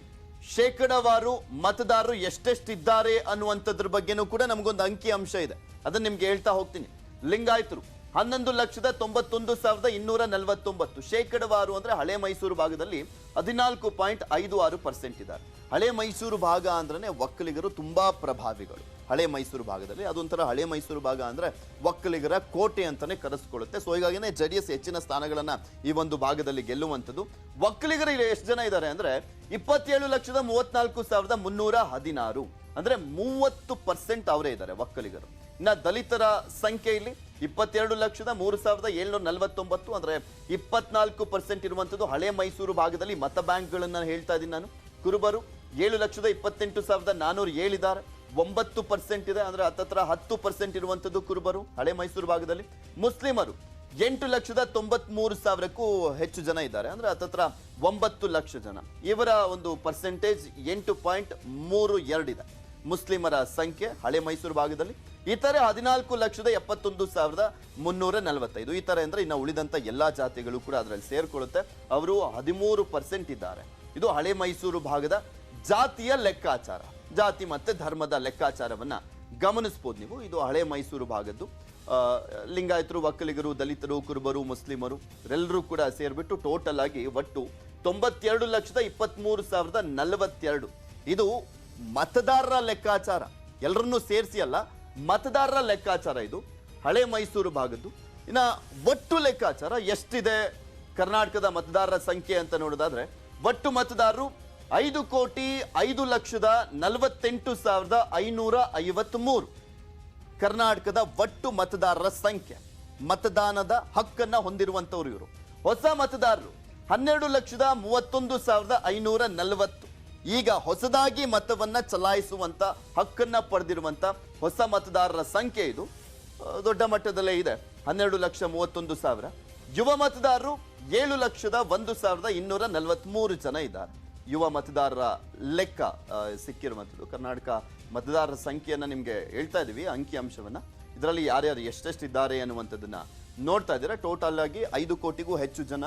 ಶೇಕಡವಾರು ಮತದಾರರು ಎಷ್ಟೆಷ್ಟಿದ್ದಾರೆ ಅನ್ನುವಂಥದ್ರ ಬಗ್ಗೆನೂ ಕೂಡ ನಮಗೊಂದು ಅಂಕಿ ಅಂಶ ಇದೆ, ಅದನ್ನ ನಿಮ್ಗೆ ಹೇಳ್ತಾ ಹೋಗ್ತೀನಿ. ಲಿಂಗಾಯತರು 11,91,249 ಶೇಕಡವಾರು ಅಂದ್ರೆ ಹಳೆ ಮೈಸೂರು ಭಾಗದಲ್ಲಿ 14.56% ಇದ್ದಾರೆ. ಹಳೆ ಮೈಸೂರು ಭಾಗ ಅಂದ್ರೆ ಒಕ್ಕಲಿಗರು ತುಂಬಾ ಪ್ರಭಾವಿಗಳು ಹಳೆ ಮೈಸೂರು ಭಾಗದಲ್ಲಿ. ಅದೊಂಥರ ಹಳೆ ಮೈಸೂರು ಭಾಗ ಅಂದ್ರೆ ಒಕ್ಕಲಿಗರ ಕೋಟೆ ಅಂತಾನೆ ಕರೆಸ್ಕೊಳ್ಳುತ್ತೆ. ಸೊ ಹೀಗಾಗಿನೇ ಜೆಡಿಎಸ್ ಹೆಚ್ಚಿನ ಸ್ಥಾನಗಳನ್ನ ಈ ಒಂದು ಭಾಗದಲ್ಲಿ ಗೆಲ್ಲುವಂಥದ್ದು. ಒಕ್ಕಲಿಗರು ಇಲ್ಲಿ ಎಷ್ಟು ಜನ ಇದ್ದಾರೆ ಅಂದ್ರೆ 27,34,316, ಅಂದ್ರೆ 30% ಅವರೇ ಇದ್ದಾರೆ ಒಕ್ಕಲಿಗರು. ಇನ್ನ ದಲಿತರ ಸಂಖ್ಯೆ ಇಲ್ಲಿ 22,03,749, ಅಂದ್ರೆ 24% ಇರುವಂತದ್ದು ಹಳೆ ಮೈಸೂರು ಭಾಗದಲ್ಲಿ ಮತ ಬ್ಯಾಂಕ್ಗಳನ್ನ ಹೇಳ್ತಾ ಇದ್ದೀನಿ ನಾನು. ಕುರುಬರು 7,28,407 ಇದ್ದಾರೆ, 9% ಇದೆ, ಅಂದ್ರೆ ಹತ್ತತ್ರ 10% ಇರುವಂತದ್ದು ಕುರುಬರು ಹಳೆ ಮೈಸೂರು ಭಾಗದಲ್ಲಿ. ಮುಸ್ಲಿಮರು 8,93,000ಕ್ಕೂ ಹೆಚ್ಚು ಜನ ಇದ್ದಾರೆ, ಅಂದ್ರೆ ಹತ್ತತ್ರ 9 ಲಕ್ಷ ಜನ. ಇವರ ಒಂದು ಪರ್ಸೆಂಟೇಜ್ 8.32 ಇದೆ ಮುಸ್ಲಿಮರ ಸಂಖ್ಯೆ ಹಳೆ ಮೈಸೂರು ಭಾಗದಲ್ಲಿ. ಇತರೆ 14,71,345. ಇತರೆ ಅಂದ್ರೆ ಇನ್ನು ಉಳಿದಂತ ಎಲ್ಲಾ ಜಾತಿಗಳು ಕೂಡ ಅದರಲ್ಲಿ ಸೇರ್ಕೊಳ್ಳುತ್ತೆ. ಅವರು 13% ಇದ್ದಾರೆ. ಇದು ಹಳೆ ಮೈಸೂರು ಭಾಗದ ಜಾತಿಯ ಲೆಕ್ಕಾಚಾರ, ಜಾತಿ ಮತ್ತೆ ಧರ್ಮದ ಲೆಕ್ಕಾಚಾರವನ್ನ ಗಮನಿಸಬಹುದು ನೀವು. ಇದು ಹಳೆ ಮೈಸೂರು ಭಾಗದ್ದು. ಲಿಂಗಾಯತರು, ಒಕ್ಕಲಿಗರು, ದಲಿತರು, ಕುರುಬರು, ಮುಸ್ಲಿಮರು ಎಲ್ಲರೂ ಕೂಡ ಸೇರ್ಬಿಟ್ಟು ಟೋಟಲ್ ಆಗಿ ಒಟ್ಟು 92,23,042. ಇದು ಮತದಾರರ ಲೆಕ್ಕಾಚಾರ, ಎಲ್ಲರನ್ನೂ ಸೇರಿಸಿ ಅಲ್ಲ, ಮತದಾರರ ಲೆಕ್ಕಾಚಾರ ಇದು ಹಳೆ ಮೈಸೂರು ಭಾಗದ್ದು. ಇನ್ನ ಒಟ್ಟು ಲೆಕ್ಕಾಚಾರ ಎಷ್ಟಿದೆ ಕರ್ನಾಟಕದ ಮತದಾರರ ಸಂಖ್ಯೆ ಅಂತ ನೋಡೋದಾದ್ರೆ, ಒಟ್ಟು ಮತದಾರರು 5,05,48,553 ಕರ್ನಾಟಕದ ಒಟ್ಟು ಮತದಾರರ ಸಂಖ್ಯೆ, ಮತದಾನದ ಹಕ್ಕನ್ನ ಹೊಂದಿರುವಂತವ್ರು ಇವರು. ಹೊಸ ಮತದಾರರು 12,31,540. ಈಗ ಹೊಸದಾಗಿ ಮತವನ್ನ ಚಲಾಯಿಸುವಂತ ಹಕ್ಕನ್ನ ಪಡೆದಿರುವಂತ ಹೊಸ ಮತದಾರರ ಸಂಖ್ಯೆ ಇದು ದೊಡ್ಡ ಮಟ್ಟದಲ್ಲೇ ಇದೆ, 12,31,000. ಯುವ ಮತದಾರರು 7,01,243 ಜನ ಇದ್ದಾರೆ. ಯುವ ಮತದಾರರ ಲೆಕ್ಕ ಸಿಕ್ಕಿರುವಂಥದ್ದು. ಕರ್ನಾಟಕ ಮತದಾರರ ಸಂಖ್ಯೆಯನ್ನ ನಿಮ್ಗೆ ಹೇಳ್ತಾ ಇದೀವಿ, ಅಂಕಿ ಅಂಶವನ್ನ. ಇದರಲ್ಲಿ ಯಾರ್ಯಾರು ಎಷ್ಟೆಷ್ಟಿದ್ದಾರೆ ಅನ್ನುವಂಥದ್ದನ್ನ ನೋಡ್ತಾ ಇದ್ದೀರಾ. ಟೋಟಲ್ ಆಗಿ 5 ಕೋಟಿಗೂ ಹೆಚ್ಚು ಜನ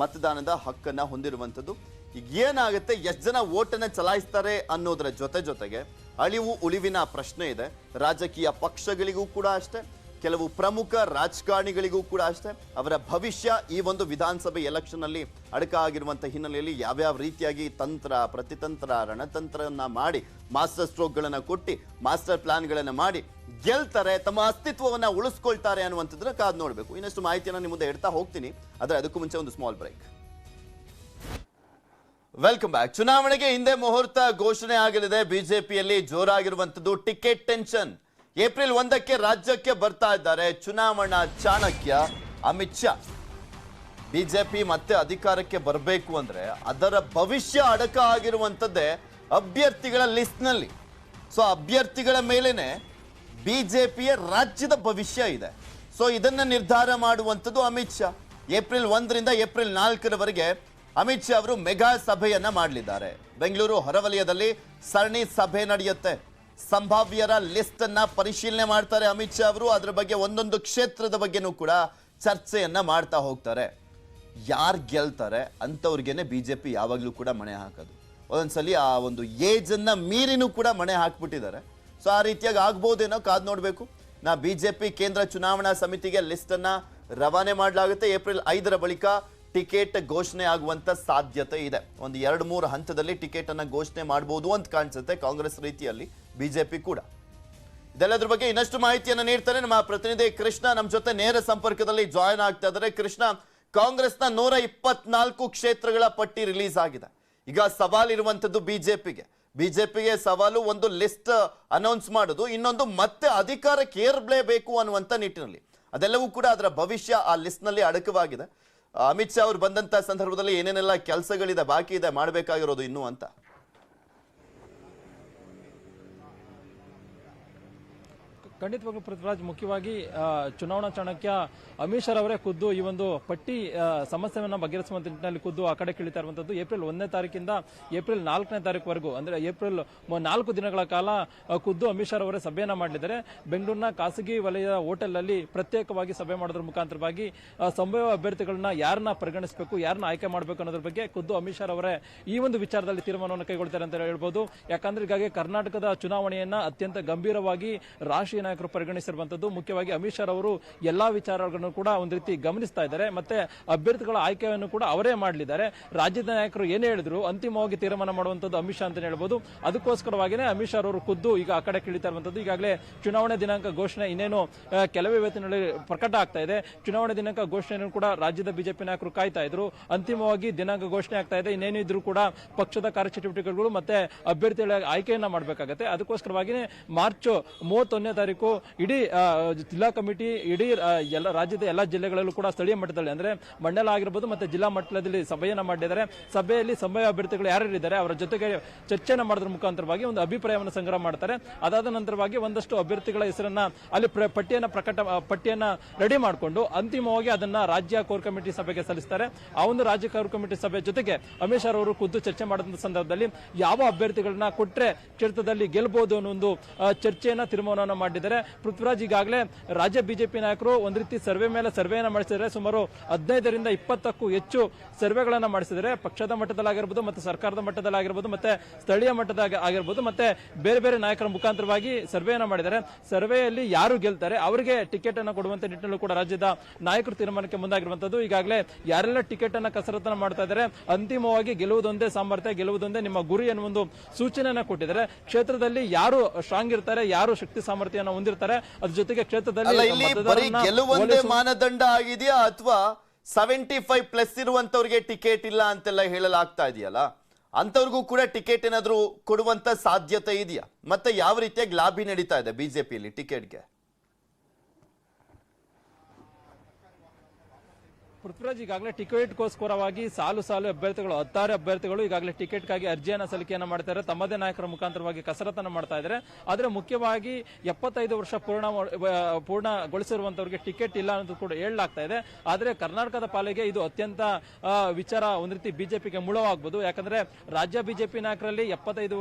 ಮತದಾನದ ಹಕ್ಕನ್ನ ಹೊಂದಿರುವಂಥದ್ದು. ಈಗ ಏನಾಗುತ್ತೆ, ಎಷ್ಟು ಜನ ವೋಟನ್ನ ಚಲಾಯಿಸ್ತಾರೆ ಅನ್ನೋದರ ಜೊತೆಗೆ ಅಳಿವು ಉಳಿವಿನ ಪ್ರಶ್ನೆ ಇದೆ. ರಾಜಕೀಯ ಪಕ್ಷಗಳಿಗೂ ಕೂಡ ಅಷ್ಟೇ, ಕೆಲವು ಪ್ರಮುಖ ರಾಜಕಾರಣಿಗಳಿಗೂ ಕೂಡ ಅಷ್ಟೇ. ಅವರ ಭವಿಷ್ಯ ಈ ಒಂದು ವಿಧಾನಸಭೆ ಎಲೆಕ್ಷನ್ ಅಲ್ಲಿ ಅಡಕ ಆಗಿರುವಂತಹ ಹಿನ್ನೆಲೆಯಲ್ಲಿ ಯಾವ್ಯಾವ ರೀತಿಯಾಗಿ ತಂತ್ರ, ಪ್ರತಿತಂತ್ರ, ರಣತಂತ್ರವನ್ನ ಮಾಡಿ, ಮಾಸ್ಟರ್ ಸ್ಟ್ರೋಕ್ ಗಳನ್ನ ಕೊಟ್ಟು, ಮಾಸ್ಟರ್ ಪ್ಲಾನ್ ಗಳನ್ನ ಮಾಡಿ ಗೆಲ್ತಾರೆ, ತಮ್ಮ ಅಸ್ತಿತ್ವವನ್ನ ಉಳಿಸ್ಕೊಳ್ತಾರೆ ಅನ್ನುವಂಥದ್ದನ್ನ ಕಾದ್ ನೋಡ್ಬೇಕು. ಇನ್ನಷ್ಟು ಮಾಹಿತಿಯನ್ನ ನಿಮ್ಮ ಮುಂದೆ ಹೇಳ್ತಾ ಹೋಗ್ತೀನಿ, ಆದ್ರೆ ಅದಕ್ಕೂ ಮುಂಚೆ ಒಂದು ಸ್ಮಾಲ್ ಬ್ರೇಕ್. Welcome back. ಚುನಾವಣೆಗೆ ಹಿಂದೆ ಮುಹೂರ್ತ ಘೋಷಣೆ ಆಗಲಿದೆ. ಬಿಜೆಪಿಯಲ್ಲಿ ಜೋರಾಗಿರುವಂತದ್ದು ಟಿಕೆಟ್ ಟೆನ್ಷನ್. ಏಪ್ರಿಲ್ 1ಕ್ಕೆ ರಾಜ್ಯಕ್ಕೆ ಬರ್ತಾ ಇದ್ದಾರೆ ಚುನಾವಣಾ ಚಾಣಕ್ಯ ಅಮಿತ್ ಶಾ. ಬಿಜೆಪಿ ಮತ್ತೆ ಅಧಿಕಾರಕ್ಕೆ ಬರಬೇಕು ಅಂದ್ರೆ ಅದರ ಭವಿಷ್ಯ ಅಡಕ ಆಗಿರುವಂತದ್ದೇ ಅಭ್ಯರ್ಥಿಗಳ ಲಿಸ್ಟ್ ನಲ್ಲಿ. ಸೊ ಅಭ್ಯರ್ಥಿಗಳ ಮೇಲೇನೆ ಬಿಜೆಪಿಯ ರಾಜ್ಯದ ಭವಿಷ್ಯ ಇದೆ. ಸೊ ಇದನ್ನ ನಿರ್ಧಾರ ಮಾಡುವಂತದ್ದು ಅಮಿತ್ ಶಾ. ಏಪ್ರಿಲ್ 1ರಿಂದ ಏಪ್ರಿಲ್ 4ರವರೆಗೆ ಅಮಿತ್ ಶಾ ಅವರು ಮೆಗಾ ಸಭೆಯನ್ನ ಮಾಡಲಿದ್ದಾರೆ. ಬೆಂಗಳೂರು ಹೊರವಲಯದಲ್ಲಿ ಸರಣಿ ಸಭೆ ನಡೆಯುತ್ತೆ. ಸಂಭಾವ್ಯರ ಲಿಸ್ಟ್ ಅನ್ನ ಪರಿಶೀಲನೆ ಮಾಡ್ತಾರೆ ಅಮಿತ್ ಶಾ ಅವರು. ಅದರ ಬಗ್ಗೆ ಒಂದೊಂದು ಕ್ಷೇತ್ರದ ಬಗ್ಗೆನೂ ಕೂಡ ಚರ್ಚೆಯನ್ನ ಮಾಡ್ತಾ ಹೋಗ್ತಾರೆ. ಯಾರು ಗೆಲ್ತಾರೆ ಅಂತವ್ರಿಗೇನೆ ಬಿಜೆಪಿ ಯಾವಾಗ್ಲೂ ಕೂಡ ಮಣೆ ಹಾಕೋದು. ಒಂದೊಂದ್ಸಲಿ ಆ ಒಂದು ಏಜ್ ಅನ್ನ ಮೀರಿನೂ ಕೂಡ ಮಣೆ ಹಾಕ್ಬಿಟ್ಟಿದ್ದಾರೆ. ಸೊ ಆ ರೀತಿಯಾಗಿ ಆಗ್ಬೋದೇನೋ ಕಾದ್ ನೋಡ್ಬೇಕು. ಬಿಜೆಪಿ ಕೇಂದ್ರ ಚುನಾವಣಾ ಸಮಿತಿಗೆ ಲಿಸ್ಟ್ ಅನ್ನ ರವಾನೆ ಮಾಡಲಾಗುತ್ತೆ. ಏಪ್ರಿಲ್ 5ರ ಬಳಿಕ ಟಿಕೆಟ್ ಘೋಷಣೆ ಆಗುವಂತ ಸಾಧ್ಯತೆ ಇದೆ. ಒಂದು 2-3 ಹಂತದಲ್ಲಿ ಟಿಕೆಟ್ ಅನ್ನ ಘೋಷಣೆ ಮಾಡಬಹುದು ಅಂತ ಕಾಣಿಸುತ್ತೆ ಕಾಂಗ್ರೆಸ್ ರೀತಿಯಲ್ಲಿ, ಬಿಜೆಪಿ ಕೂಡ. ಇದೆಲ್ಲದ್ರ ಬಗ್ಗೆ ಇನ್ನಷ್ಟು ಮಾಹಿತಿಯನ್ನು ನೀಡ್ತಾರೆ ನಮ್ಮ ಪ್ರತಿನಿಧಿ ಕೃಷ್ಣ ನಮ್ಮ ಜೊತೆ ನೇರ ಸಂಪರ್ಕದಲ್ಲಿ ಜಾಯಿನ್ ಆಗ್ತಾ ಇದ್ದಾರೆ. ಕೃಷ್ಣ, ಕಾಂಗ್ರೆಸ್ನ 124 ಕ್ಷೇತ್ರಗಳ ಪಟ್ಟಿ ರಿಲೀಸ್ ಆಗಿದೆ. ಈಗ ಸವಾಲಿರುವಂತದ್ದು ಬಿಜೆಪಿಗೆ ಸವಾಲು ಒಂದು ಲಿಸ್ಟ್ ಅನೌನ್ಸ್ ಮಾಡೋದು, ಇನ್ನೊಂದು ಮತ್ತೆ ಅಧಿಕಾರಕ್ಕೆ ಏರಲೇಬೇಕು ಅನ್ನುವಂತ ನಿಟ್ಟಿನಲ್ಲಿ. ಅದೆಲ್ಲವೂ ಕೂಡ ಅದರ ಭವಿಷ್ಯ ಆ ಲಿಸ್ಟ್ ನಲ್ಲಿ ಅಡಕವಾಗಿದೆ. ಅಮಿತ್ ಶಾ ಅವರು ಬಂದಂತ ಸಂದರ್ಭದಲ್ಲಿ ಏನೇನೆಲ್ಲ ಕೆಲಸಗಳಿದೆ ಬಾಕಿ ಇದೆ ಮಾಡಬೇಕಾಗಿರೋದು ಇನ್ನು ಅಂತ. ಖಂಡಿತವಾಗ್ಲೂ ಪೃಥ್ವಿರಾಜ್, ಮುಖ್ಯವಾಗಿ ಚುನಾವಣಾ ಚಾಣಕ್ಯ ಅಮಿತ್ ಶಾ ಅವರೇ ಖುದ್ದು ಈ ಒಂದು ಪಟ್ಟಿ ಸಮಸ್ಯೆಯನ್ನು ಬಗೆಹರಿಸುವಂತ ನಿಟ್ಟಿನಲ್ಲಿ ಖುದ್ದು ಆ ಕಡೆ ಕಿಳಿತಾ ಇರುವಂತದ್ದು. ಏಪ್ರಿಲ್ 1ನೇ ತಾರೀಕಿಂದ ಏಪ್ರಿಲ್ 4ನೇ ತಾರೀಕುವರೆಗೂ ಅಂದ್ರೆ ಏಪ್ರಿಲ್ 4 ದಿನಗಳ ಕಾಲ ಖುದ್ದು ಅಮಿತ್ ಶಾ ಅವರೇ ಸಭೆಯನ್ನ ಮಾಡಲಿದ್ದಾರೆ. ಬೆಂಗಳೂರಿನ ಖಾಸಗಿ ವಲಯದ ಹೋಟೆಲ್ನಲ್ಲಿ ಪ್ರತ್ಯೇಕವಾಗಿ ಸಭೆ ಮಾಡೋದ್ರ ಮುಖಾಂತರವಾಗಿ ಸಂಭಾವ್ಯ ಅಭ್ಯರ್ಥಿಗಳನ್ನ ಯಾರನ್ನ ಪರಿಗಣಿಸಬೇಕು, ಯಾರನ್ನ ಆಯ್ಕೆ ಮಾಡಬೇಕು ಅನ್ನೋದ್ರ ಬಗ್ಗೆ ಖುದ್ದು ಅಮಿತ್ ಶಾ ಅವರೇ ಈ ಒಂದು ವಿಚಾರದಲ್ಲಿ ತೀರ್ಮಾನವನ್ನು ಕೈಗೊಳ್ತಾರೆ ಅಂತ ಹೇಳ್ಬೋದು. ಯಾಕಂದ್ರೆ ಈಗಾಗಲೇ ಕರ್ನಾಟಕದ ಚುನಾವಣೆಯನ್ನ ಅತ್ಯಂತ ಗಂಭೀರವಾಗಿ ರಾಷ್ಟ್ರೀಯ ನಾಯಕರು ಪರಿಗಣಿಸಿರುವಂತದ್ದು. ಮುಖ್ಯವಾಗಿ ಅಮಿತ್ ಶಾ ಅವರು ಎಲ್ಲಾ ವಿಚಾರಗಳನ್ನು ಕೂಡ ಒಂದು ರೀತಿ ಗಮನಿಸ್ತಾ ಇದ್ದಾರೆ. ಮತ್ತೆ ಅಭ್ಯರ್ಥಿಗಳ ಆಯ್ಕೆಯನ್ನು ಕೂಡ ಅವರೇ ಮಾಡಲಿದ್ದಾರೆ. ರಾಜ್ಯದ ನಾಯಕರು ಏನೇ ಹೇಳಿದ್ರು ಅಂತಿಮವಾಗಿ ತೀರ್ಮಾನ ಮಾಡುವಂತದ್ದು ಅಮಿತ್ ಶಾ ಅಂತ ಹೇಳ್ಬೋದು. ಅದಕ್ಕೋಸ್ಕರವಾಗಿನೇ ಅಮಿತ್ ಶಾ ಅವರು ಖುದ್ದು ಈಗ ಆ ಕಡೆ ಕಿಳಿತಾ ಇರುವಂತದ್ದು. ಈಗಾಗಲೇ ಚುನಾವಣೆ ದಿನಾಂಕ ಘೋಷಣೆ ಇನ್ನೇನು ಕೆಲವೇ ವೇತನಲ್ಲಿ ಪ್ರಕಟ ಆಗ್ತಾ ಇದೆ. ಚುನಾವಣೆ ದಿನಾಂಕ ಘೋಷಣೆಯನ್ನು ಕೂಡ ರಾಜ್ಯದ ಬಿಜೆಪಿ ನಾಯಕರು ಕಾಯ್ತಾ ಇದ್ರು. ಅಂತಿಮವಾಗಿ ದಿನಾಂಕ ಘೋಷಣೆ ಆಗ್ತಾ ಇದೆ. ಇನ್ನೇನಿದ್ರು ಕೂಡ ಪಕ್ಷದ ಕಾರ್ಯಚಟುವಟಿಕೆಗಳು ಮತ್ತೆ ಅಭ್ಯರ್ಥಿಗಳ ಆಯ್ಕೆಯನ್ನ ಮಾಡಬೇಕಾಗುತ್ತೆ. ಅದಕ್ಕೋಸ್ಕರವಾಗಿನೇ ಮಾರ್ಚ್ 31ನೇ ತಾರೀಕು ಇಡೀ ಜಿಲ್ಲಾ ಕಮಿಟಿ ಇಡೀ ಎಲ್ಲ ರಾಜ್ಯದ ಎಲ್ಲಾ ಜಿಲ್ಲೆಗಳಲ್ಲೂ ಕೂಡ ಸ್ಥಳೀಯ ಮಟ್ಟದಲ್ಲಿ ಅಂದ್ರೆ ಮಂಡಲ ಆಗಿರಬಹುದು ಮತ್ತೆ ಜಿಲ್ಲಾ ಮಟ್ಟದಲ್ಲಿ ಸಭೆಯನ್ನ ಮಾಡಿದ್ದಾರೆ. ಸಭೆಯಲ್ಲಿ ಸಂಭಾವ್ಯ ಅಭ್ಯರ್ಥಿಗಳು ಯಾರ್ಯಾರಿದ್ದಾರೆ ಅವರ ಜೊತೆಗೆ ಚರ್ಚೆಯನ್ನು ಮಾಡೋದ್ರ ಮುಖಾಂತರವಾಗಿ ಒಂದು ಅಭಿಪ್ರಾಯವನ್ನು ಸಂಗ್ರಹ ಮಾಡ್ತಾರೆ. ಅದಾದ ನಂತರವಾಗಿ ಒಂದಷ್ಟು ಅಭ್ಯರ್ಥಿಗಳ ಹೆಸರನ್ನ ಅಲ್ಲಿ ಪಟ್ಟಿಯನ್ನ ರೆಡಿ ಮಾಡಿಕೊಂಡು ಅಂತಿಮವಾಗಿ ಅದನ್ನ ರಾಜ್ಯ ಕೋರ್ ಕಮಿಟಿ ಸಭೆಗೆ ಸಲ್ಲಿಸ್ತಾರೆ. ಆ ಒಂದು ರಾಜ್ಯ ಕೋರ್ ಕಮಿಟಿ ಸಭೆ ಜೊತೆಗೆ ಅಮಿತ್ ಶಾ ಅವರು ಖುದ್ದು ಚರ್ಚೆ ಮಾಡಿದ ಸಂದರ್ಭದಲ್ಲಿ ಯಾವ ಅಭ್ಯರ್ಥಿಗಳನ್ನ ಕೊಟ್ರೆ ಕ್ಷೇತ್ರದಲ್ಲಿ ಗೆಲ್ಲಬಹುದು ಅನ್ನೋ ಒಂದು ಚರ್ಚೆಯನ್ನ ತೀರ್ಮಾನವನ್ನು ಮಾಡಿದ್ದಾರೆ. ಪೃಥ್ವಿರಾಜ್, ಈಗಾಗಲೇ ರಾಜ್ಯ ಬಿಜೆಪಿ ನಾಯಕರು ಒಂದ್ ರೀತಿ ಸರ್ವೆ ಮೇಲೆ ಸರ್ವೆಯನ್ನ ಮಾಡಿಸಿದ್ದಾರೆ. ಸುಮಾರು 15ರಿಂದ 20ಕ್ಕೂ ಹೆಚ್ಚು ಸರ್ವೆಗಳನ್ನ ಮಾಡಿಸಿದ್ದಾರೆ. ಪಕ್ಷದ ಮಟ್ಟದಲ್ಲಾಗಿರ್ಬೋದು ಮತ್ತೆ ಸರ್ಕಾರದ ಮಟ್ಟದಲ್ಲಾಗಿರ್ಬೋದು ಮತ್ತೆ ಸ್ಥಳೀಯ ಮಟ್ಟದ ಆಗಿರ್ಬೋದು ಮತ್ತೆ ಬೇರೆ ಬೇರೆ ನಾಯಕರ ಮುಖಾಂತರವಾಗಿ ಸರ್ವೆಯನ್ನ ಮಾಡಿದ್ದಾರೆ. ಸರ್ವೆಯಲ್ಲಿ ಯಾರು ಗೆಲ್ತಾರೆ ಅವರಿಗೆ ಟಿಕೆಟ್ ಅನ್ನು ಕೊಡುವಂತ ನಿಟ್ಟಿನಲ್ಲೂ ಕೂಡ ರಾಜ್ಯದ ನಾಯಕರು ತೀರ್ಮಾನಕ್ಕೆ ಮುಂದಾಗಿರುವಂತದ್ದು. ಈಗಾಗಲೇ ಯಾರೆಲ್ಲ ಟಿಕೆಟ್ ಅನ್ನ ಕಸರತ್ತನ್ನ ಮಾಡ್ತಾ ಇದ್ದಾರೆ, ಅಂತಿಮವಾಗಿ ಗೆಲ್ಲುವುದೊಂದೇ ಸಾಮರ್ಥ್ಯ, ಗೆಲ್ಲುವುದೊಂದೇ ನಿಮ್ಮ ಗುರಿ ಅನ್ನೋ ಒಂದು ಸೂಚನೆಯನ್ನ ಕೊಟ್ಟಿದ್ದಾರೆ. ಕ್ಷೇತ್ರದಲ್ಲಿ ಯಾರು ಸ್ಟ್ರಾಂಗ್ ಇರ್ತಾರೆ, ಯಾರು ಶಕ್ತಿ ಸಾಮರ್ಥ್ಯವನ್ನು ಹೊಂದಿರ್ತಾರೆ, ಅದ್ರ ಜೊತೆಗೆ ಕ್ಷೇತ್ರದಲ್ಲಿ ಗೆಲುವಂದೇ ಮಾನದಂಡ ಆಗಿದೆಯಾ ಅಥವಾ 75+ ಇರುವಂತವ್ರಿಗೆ ಟಿಕೆಟ್ ಇಲ್ಲ ಅಂತೆಲ್ಲ ಹೇಳಲಾಗ್ತಾ ಇದೆಯಲ್ಲ, ಅಂತವ್ರಿಗೂ ಕೂಡ ಟಿಕೆಟ್ ಏನಾದ್ರೂ ಕೊಡುವಂತ ಸಾಧ್ಯತೆ ಇದೆಯಾ? ಮತ್ತೆ ಯಾವ ರೀತಿಯಾಗಿ ಲಾಬಿ ನಡೀತಾ ಇದೆ ಬಿಜೆಪಿಯಲ್ಲಿ ಟಿಕೆಟ್ಗೆ? ಪೃಥ್ವಿರಾಜ್, ಈಗಾಗಲೇ ಟಿಕೆಟ್ಗೋಸ್ಕರವಾಗಿ ಸಾಲು ಅಭ್ಯರ್ಥಿಗಳು 16 ಅಭ್ಯರ್ಥಿಗಳು ಈಗಾಗಲೇ ಟಿಕೆಟ್ಗಾಗಿ ಅರ್ಜಿಯನ್ನ ಸಲ್ಲಿಕೆಯನ್ನ ಮಾಡ್ತಾರೆ. ತಮ್ಮದೇ ನಾಯಕರ ಮುಖಾಂತರವಾಗಿ ಕಸರತ್ತನ್ನು ಮಾಡ್ತಾ ಇದ್ದಾರೆ. ಆದ್ರೆ ಮುಖ್ಯವಾಗಿ 75 ವರ್ಷ ಪೂರ್ಣಗೊಳಿಸಿರುವಂತವರಿಗೆ ಟಿಕೆಟ್ ಇಲ್ಲ ಅನ್ನೋದು ಕೂಡ ಹೇಳಲಾಗ್ತಾ ಇದೆ. ಆದ್ರೆ ಕರ್ನಾಟಕದ ಪಾಲಿಗೆ ಇದು ಅತ್ಯಂತ ವಿಚಾರ ಒಂದ್ ರೀತಿ ಬಿಜೆಪಿಗೆ ಮುಳುವಾಗಬಹುದು. ಯಾಕಂದ್ರೆ ರಾಜ್ಯ ಬಿಜೆಪಿ ನಾಯಕರಲ್ಲಿ 70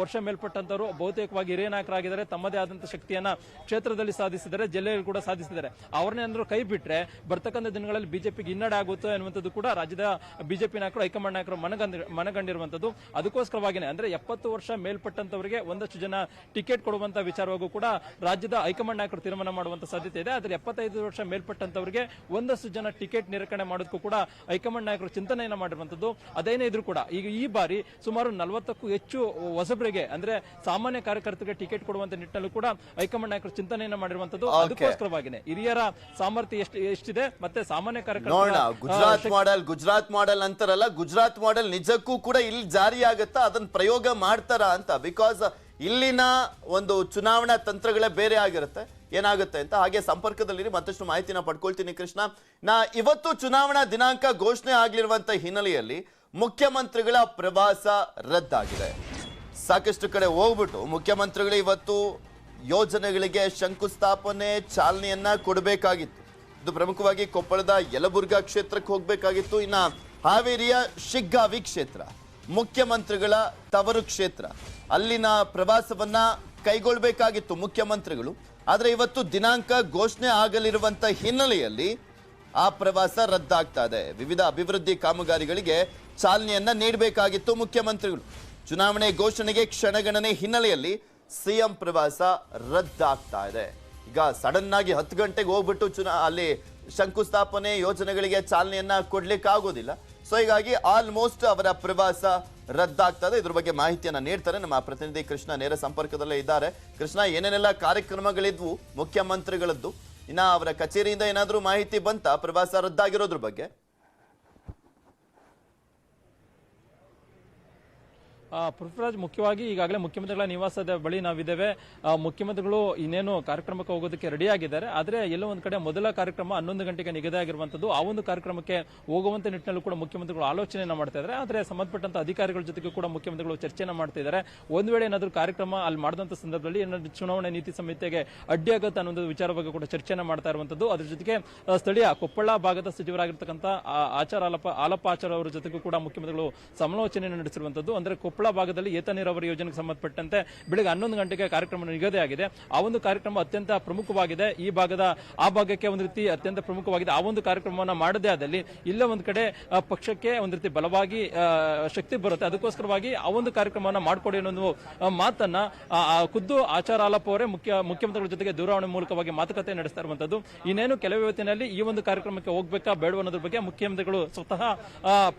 ವರ್ಷ ಮೇಲ್ಪಟ್ಟಂತವರು ಬಹುತೇಕವಾಗಿ ಹಿರಿಯ ನಾಯಕರಾಗಿದ್ದಾರೆ. ತಮ್ಮದೇ ಆದಂತಹ ಶಕ್ತಿಯನ್ನ ಕ್ಷೇತ್ರದಲ್ಲಿ ಸಾಧಿಸಿದ್ದಾರೆ, ಜಿಲ್ಲೆಯಲ್ಲಿ ಕೂಡ ಸಾಧಿಸಿದ್ದಾರೆ. ಅವ್ರನ್ನೇನಾದ್ರೂ ಕೈ ಬಿಟ್ರೆ ಬರ್ತಕ್ಕಂಥ ದಿನಗಳಲ್ಲಿ ಬಿಜೆಪಿಗೆ ಹಿನ್ನಡೆ ಆಗುತ್ತೆ ಅನ್ನುವಂಥದ್ದು ಕೂಡ ರಾಜ್ಯದ ಬಿಜೆಪಿ ನಾಯಕರು, ಹೈಕಮಾಂಡ್ ನಾಯಕರು ಮನಗಂಡಿರುವಂತದ್ದು. ಅದಕ್ಕೋಸ್ಕರವಾಗಿನೇ ಅಂದ್ರೆ 70 ವರ್ಷ ಮೇಲ್ಪಟ್ಟಂತವರಿಗೆ ಒಂದಷ್ಟು ಜನ ಟಿಕೆಟ್ ಕೊಡುವಂತ ವಿಚಾರವಾಗೂ ಕೂಡ ರಾಜ್ಯದ ಹೈಕಮಾಂಡ್ ನಾಯಕರು ತೀರ್ಮಾನ ಮಾಡುವಂತ ಸಾಧ್ಯತೆ ಇದೆ. ಆದ್ರೆ 75 ವರ್ಷ ಮೇಲ್ಪಟ್ಟಂತವರಿಗೆ ಒಂದಷ್ಟು ಜನ ಟಿಕೆಟ್ ನಿರಾಕರಣೆ ಮಾಡೋದಕ್ಕೂ ಕೂಡ ಹೈಕಮಾಂಡ್ ನಾಯಕರು ಚಿಂತನೆಯನ್ನ ಮಾಡಿರುವಂತದ್ದು. ಅದೇನೇ ಇದ್ರೂ ಕೂಡ ಈಗ ಈ ಬಾರಿ ಸುಮಾರು 40ಕ್ಕೂ ಹೆಚ್ಚು ಹೊಸಬರಿಗೆ ಅಂದ್ರೆ ಸಾಮಾನ್ಯ ಕಾರ್ಯಕರ್ತರಿಗೆ ಟಿಕೆಟ್ ಕೊಡುವಂತ ನಿಟ್ಟಿನಲ್ಲೂ ಕೂಡ ಹೈಕಮಾಂಡ್ ನಾಯಕರು ಚಿಂತನೆಯನ್ನ ಮಾಡಿರುವಂತದ್ದು. ಅದಕ್ಕೋಸ್ಕರವಾಗಿನೇ ಹಿರಿಯರ ಸಾಮರ್ಥ್ಯ ಎಷ್ಟಿದೆ ಮತ್ತೆ ಸಾಮಾನ್ಯ ಕಾರ್ಯಕರ್ತರು ಗುಜರಾತ್ ಮಾಡೆಲ್ ಅಂತಾರಲ್ಲ, ಗುಜರಾತ್ ಮಾಡೆಲ್ ನಿಜಕ್ಕೂ ಕೂಡ ಇಲ್ಲಿ ಜಾರಿ ಆಗತ್ತಾ, ಅದನ್ನ ಪ್ರಯೋಗ ಮಾಡ್ತಾರ ಅಂತ? ಬಿಕಾಸ್ ಇಲ್ಲಿನ ಒಂದು ಚುನಾವಣಾ ತಂತ್ರಗಳೇ ಬೇರೆ ಆಗಿರುತ್ತೆ, ಏನಾಗುತ್ತೆ ಅಂತ. ಹಾಗೆ ಸಂಪರ್ಕದಲ್ಲಿ ಮತ್ತಷ್ಟು ಮಾಹಿತಿನ ಪಡ್ಕೊಳ್ತೀನಿ ಕೃಷ್ಣ. ಇವತ್ತು ಚುನಾವಣಾ ದಿನಾಂಕ ಘೋಷಣೆ ಆಗ್ಲಿರುವಂತ ಹಿನ್ನೆಲೆಯಲ್ಲಿ ಮುಖ್ಯಮಂತ್ರಿಗಳ ಪ್ರವಾಸ ರದ್ದಾಗಿದೆ. ಸಾಕಷ್ಟು ಕಡೆ ಹೋಗ್ಬಿಟ್ಟು ಮುಖ್ಯಮಂತ್ರಿಗಳು ಇವತ್ತು ಯೋಜನೆಗಳಿಗೆ ಶಂಕುಸ್ಥಾಪನೆ ಚಾಲನೆಯನ್ನ ಕೊಡಬೇಕಾಗಿತ್ತು. ಇದು ಪ್ರಮುಖವಾಗಿ ಕೊಪ್ಪಳದ ಯಲಬುರ್ಗಾ ಕ್ಷೇತ್ರಕ್ಕೆ ಹೋಗಬೇಕಾಗಿತ್ತು. ಇನ್ನ ಹಾವೇರಿಯ ಶಿಗ್ಗಾವಿ ಕ್ಷೇತ್ರ ಮುಖ್ಯಮಂತ್ರಿಗಳ ತವರು ಕ್ಷೇತ್ರ, ಅಲ್ಲಿನ ಪ್ರವಾಸವನ್ನ ಕೈಗೊಳ್ಳಬೇಕಾಗಿತ್ತು ಮುಖ್ಯಮಂತ್ರಿಗಳು. ಆದ್ರೆ ಇವತ್ತು ದಿನಾಂಕ ಘೋಷಣೆ ಆಗಲಿರುವಂತ ಹಿನ್ನೆಲೆಯಲ್ಲಿ ಆ ಪ್ರವಾಸ ರದ್ದಾಗ್ತಾ ಇದೆ. ವಿವಿಧ ಅಭಿವೃದ್ಧಿ ಕಾಮಗಾರಿಗಳಿಗೆ ಚಾಲನೆಯನ್ನ ನೀಡಬೇಕಾಗಿತ್ತು ಮುಖ್ಯಮಂತ್ರಿಗಳು. ಚುನಾವಣೆ ಘೋಷಣೆಗೆ ಕ್ಷಣಗಣನೆ ಹಿನ್ನೆಲೆಯಲ್ಲಿ ಸಿಎಂ ಪ್ರವಾಸ ರದ್ದಾಗ್ತಾ ಇದೆ. ಈಗ ಸಡನ್ ಆಗಿ 10 ಗಂಟೆಗೆ ಹೋಗ್ಬಿಟ್ಟು ಅಲ್ಲಿ ಶಂಕುಸ್ಥಾಪನೆ ಯೋಜನೆಗಳಿಗೆ ಚಾಲನೆಯನ್ನ ಕೊಡ್ಲಿಕ್ಕೆ ಆಗೋದಿಲ್ಲ. ಸೊ ಹೀಗಾಗಿ ಆಲ್ಮೋಸ್ಟ್ ಅವರ ಪ್ರವಾಸ ರದ್ದಾಗ್ತದೆ. ಇದ್ರ ಬಗ್ಗೆ ಮಾಹಿತಿಯನ್ನ ನೀಡ್ತಾರೆ ನಮ್ಮ ಪ್ರತಿನಿಧಿ ಕೃಷ್ಣ, ನೇರ ಸಂಪರ್ಕದಲ್ಲೇ ಇದ್ದಾರೆ. ಕೃಷ್ಣ, ಏನೇನೆಲ್ಲ ಕಾರ್ಯಕ್ರಮಗಳಿದ್ವು ಮುಖ್ಯಮಂತ್ರಿಗಳದ್ದು, ಇನ್ನ ಅವರ ಕಚೇರಿಯಿಂದ ಏನಾದ್ರೂ ಮಾಹಿತಿ ಬಂತ ಪ್ರವಾಸ ರದ್ದಾಗಿರೋದ್ರ ಬಗ್ಗೆ? ಪೃಥ್ವಿರಾಜ್, ಮುಖ್ಯವಾಗಿ ಈಗಾಗಲೇ ಮುಖ್ಯಮಂತ್ರಿಗಳ ನಿವಾಸದ ಬಳಿ ನಾವಿದ್ದೇವೆ. ಮುಖ್ಯಮಂತ್ರಿಗಳು ಇನ್ನೇನು ಕಾರ್ಯಕ್ರಮಕ್ಕೆ ಹೋಗೋದಕ್ಕೆ ರೆಡಿ ಆಗಿದ್ದಾರೆ. ಆದರೆ ಎಲ್ಲೋ ಒಂದ್ ಕಡೆ ಮೊದಲ ಕಾರ್ಯಕ್ರಮ 11 ಗಂಟೆಗೆ ನಿಗದಿ ಆಗಿರುವಂತದ್ದು. ಆ ಒಂದು ಕಾರ್ಯಕ್ರಮಕ್ಕೆ ಹೋಗುವಂತ ನಿಟ್ಟಿನಲ್ಲೂ ಕೂಡ ಮುಖ್ಯಮಂತ್ರಿಗಳು ಆಲೋಚನೆಯನ್ನ ಮಾಡ್ತಾ ಇದ್ದಾರೆ. ಆದರೆ ಸಂಬಂಧಪಟ್ಟಂತ ಅಧಿಕಾರಿಗಳ ಜೊತೆಗೆ ಕೂಡ ಮುಖ್ಯಮಂತ್ರಿಗಳು ಚರ್ಚೆಯನ್ನ ಮಾಡ್ತಾ ಇದ್ದಾರೆ. ಒಂದ್ ವೇಳೆ ಏನಾದರೂ ಕಾರ್ಯಕ್ರಮ ಅಲ್ಲಿ ಮಾಡಿದಂತ ಸಂದರ್ಭದಲ್ಲಿ ಏನಾದರೂ ಚುನಾವಣಾ ನೀತಿ ಸಂಹಿತೆಗೆ ಅಡ್ಡಿಯಾಗುತ್ತೆ ಅನ್ನೋ ವಿಚಾರ ಬಗ್ಗೆ ಕೂಡ ಚರ್ಚೆಯನ್ನ ಮಾಡ್ತಾ ಇರುವಂತದ್ದು. ಅದ್ರ ಜೊತೆಗೆ ಸ್ಥಳೀಯ ಕೊಪ್ಪಳ ಭಾಗದ ಸಚಿವರಾಗಿರ್ತಕ್ಕಂಥ ಆಲಪ್ಪ ಆಚಾರ್ ಅವರ ಜೊತೆಗೂ ಕೂಡ ಮುಖ್ಯಮಂತ್ರಿಗಳು ಸಮಾಲೋಚನೆಯನ್ನು ನಡೆಸಿರುವಂತದ್ದು. ಅಂದ್ರೆ ಕೊಪ್ಪಳ ಭಾಗದಲ್ಲಿ ಏತ ನೀರಾವರಿ ಯೋಜನೆಗೆ ಸಂಬಂಧಪಟ್ಟಂತೆ ಬೆಳಗ್ಗೆ 11 ಗಂಟೆಗೆ ಕಾರ್ಯಕ್ರಮ ನಿಗದಿಯಾಗಿದೆ. ಆ ಒಂದು ಕಾರ್ಯಕ್ರಮ ಅತ್ಯಂತ ಪ್ರಮುಖವಾಗಿದೆ. ಆ ಭಾಗಕ್ಕೆ ಒಂದು ರೀತಿ ಅತ್ಯಂತ ಪ್ರಮುಖವಾಗಿದೆ. ಆ ಒಂದು ಕಾರ್ಯಕ್ರಮವನ್ನು ಮಾಡದೇ ಆದಲ್ಲಿ ಇಲ್ಲ ಒಂದ್ ಕಡೆ ಪಕ್ಷಕ್ಕೆ ಒಂದ್ ರೀತಿ ಬಲವಾಗಿ ಶಕ್ತಿ ಬರುತ್ತೆ. ಅದಕ್ಕೋಸ್ಕರವಾಗಿ ಆ ಒಂದು ಕಾರ್ಯಕ್ರಮವನ್ನು ಮಾಡಿಕೊಡಿ ಅನ್ನೋ ಮಾತನ್ನ ಖುದ್ದು ಆಚಾರ್ ಆಲಪ್ಪ ಅವರೇ ಮುಖ್ಯಮಂತ್ರಿಗಳ ಜೊತೆಗೆ ದೂರವಾಣಿ ಮೂಲಕವಾಗಿ ಮಾತುಕತೆ ನಡೆಸ್ತಾ ಇರುವಂತದ್ದು. ಇನ್ನೇನು ಕೆಲವೇ ಹೊತ್ತಿನಲ್ಲಿ ಈ ಒಂದು ಕಾರ್ಯಕ್ರಮಕ್ಕೆ ಹೋಗ್ಬೇಕಾ ಬೇಡ ಅನ್ನೋದ್ರ ಬಗ್ಗೆ ಮುಖ್ಯಮಂತ್ರಿಗಳು ಸ್ವತಃ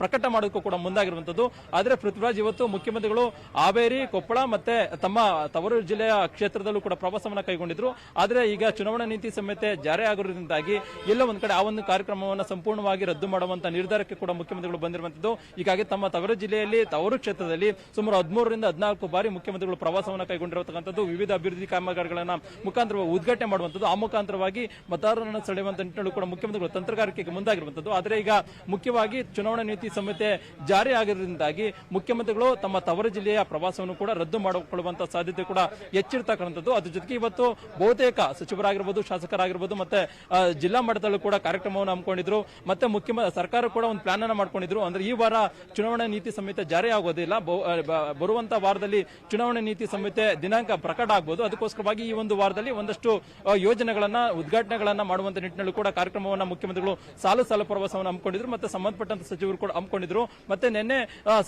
ಪ್ರಕಟ ಮಾಡೋದಕ್ಕೂ ಕೂಡ ಮುಂದಾಗಿರುವಂತದ್ದು. ಆದ್ರೆ ಪೃಥ್ವಿರಾಜ್, ಇವತ್ತು ಮುಖ್ಯಮಂತ್ರಿಗಳು ಹಾವೇರಿ, ಕೊಪ್ಪಳ ಮತ್ತೆ ತಮ್ಮ ತವರು ಜಿಲ್ಲೆಯ ಕ್ಷೇತ್ರದಲ್ಲೂ ಕೂಡ ಪ್ರವಾಸವನ್ನ ಕೈಗೊಂಡಿದ್ರು. ಆದ್ರೆ ಈಗ ಚುನಾವಣಾ ನೀತಿ ಸಂಹಿತೆ ಜಾರಿ ಆಗಿರುವುದರಿಂದಾಗಿ ಎಲ್ಲ ಒಂದ್ ಕಡೆ ಆ ಒಂದು ಕಾರ್ಯಕ್ರಮವನ್ನು ಸಂಪೂರ್ಣವಾಗಿ ರದ್ದು ಮಾಡುವಂತ ನಿರ್ಧಾರಕ್ಕೆ ಕೂಡ ಮುಖ್ಯಮಂತ್ರಿಗಳು ಬಂದಿರುವಂತದ್ದು. ಹೀಗಾಗಿ ತಮ್ಮ ತವರು ಜಿಲ್ಲೆಯಲ್ಲಿ ತವರು ಕ್ಷೇತ್ರದಲ್ಲಿ ಸುಮಾರು 13 ರಿಂದ 14 ಬಾರಿ ಮುಖ್ಯಮಂತ್ರಿಗಳು ಪ್ರವಾಸವನ್ನ ಕೈಗೊಂಡಿರತಕ್ಕಂಥದ್ದು. ವಿವಿಧ ಅಭಿವೃದ್ಧಿ ಕಾಮಗಾರಿಗಳನ್ನ ಮುಖಾಂತರ ಉದ್ಘಾಟನೆ ಮಾಡುವಂತದ್ದು. ಆ ಮುಖಾಂತರವಾಗಿ ಮತದಾರರನ್ನು ಸೆಳೆಯುವಂತ ನಿಟ್ಟಿನಲ್ಲಿ ಕೂಡ ಮುಖ್ಯಮಂತ್ರಿಗಳು ತಂತ್ರಗಾರಿಕೆಗೆ ಮುಂದಾಗಿರುವಂತದ್ದು. ಆದರೆ ಈಗ ಮುಖ್ಯವಾಗಿ ಚುನಾವಣಾ ನೀತಿ ಸಂಹಿತೆ ಜಾರಿ ಆಗಿರುವುದರಿಂದಾಗಿ ಮುಖ್ಯಮಂತ್ರಿಗಳು ತಮ್ಮ ತವರು ಜಿಲ್ಲೆಯ ಪ್ರವಾಸವನ್ನು ಕೂಡ ರದ್ದು ಮಾಡಿಕೊಳ್ಳುವಂತ ಸಾಧ್ಯತೆ ಕೂಡ ಹೆಚ್ಚಿರ್ತಕ್ಕಂಥದ್ದು. ಅದ್ರ ಜೊತೆಗೆ ಇವತ್ತು ಬಹುತೇಕ ಸಚಿವರಾಗಿರ್ಬೋದು, ಶಾಸಕರಾಗಿರ್ಬೋದು, ಮತ್ತೆ ಜಿಲ್ಲಾ ಮಟ್ಟದಲ್ಲೂ ಕೂಡ ಕಾರ್ಯಕ್ರಮವನ್ನು ಹಮ್ಮಿಕೊಂಡಿದ್ರು. ಮತ್ತೆ ಸರ್ಕಾರ ಕೂಡ ಒಂದು ಪ್ಲಾನ್ ಅನ್ನ ಮಾಡ್ಕೊಂಡಿದ್ರು. ಅಂದ್ರೆ ಈ ವಾರ ಚುನಾವಣಾ ನೀತಿ ಸಂಹಿತೆ ಜಾರಿ ಆಗೋದಿಲ್ಲ, ಬರುವಂತ ವಾರದಲ್ಲಿ ಚುನಾವಣಾ ನೀತಿ ಸಂಹಿತೆ ದಿನಾಂಕ ಪ್ರಕಟ ಆಗಬಹುದು. ಅದಕ್ಕೋಸ್ಕರವಾಗಿ ಈ ಒಂದು ವಾರದಲ್ಲಿ ಒಂದಷ್ಟು ಯೋಜನೆಗಳನ್ನ ಉದ್ಘಾಟನೆಗಳನ್ನ ಮಾಡುವಂತ ನಿಟ್ಟಿನಲ್ಲಿ ಕೂಡ ಕಾರ್ಯಕ್ರಮವನ್ನ ಮುಖ್ಯಮಂತ್ರಿಗಳು ಸಾಲು ಪ್ರವಾಸವನ್ನು ಹಮ್ಮಿಕೊಂಡಿದ್ರು. ಮತ್ತೆ ಸಂಬಂಧಪಟ್ಟಂತ ಸಚಿವರು ಕೂಡ ಹಮ್ಮಿಕೊಂಡಿದ್ರು. ಮತ್ತೆ ನಿನ್ನೆ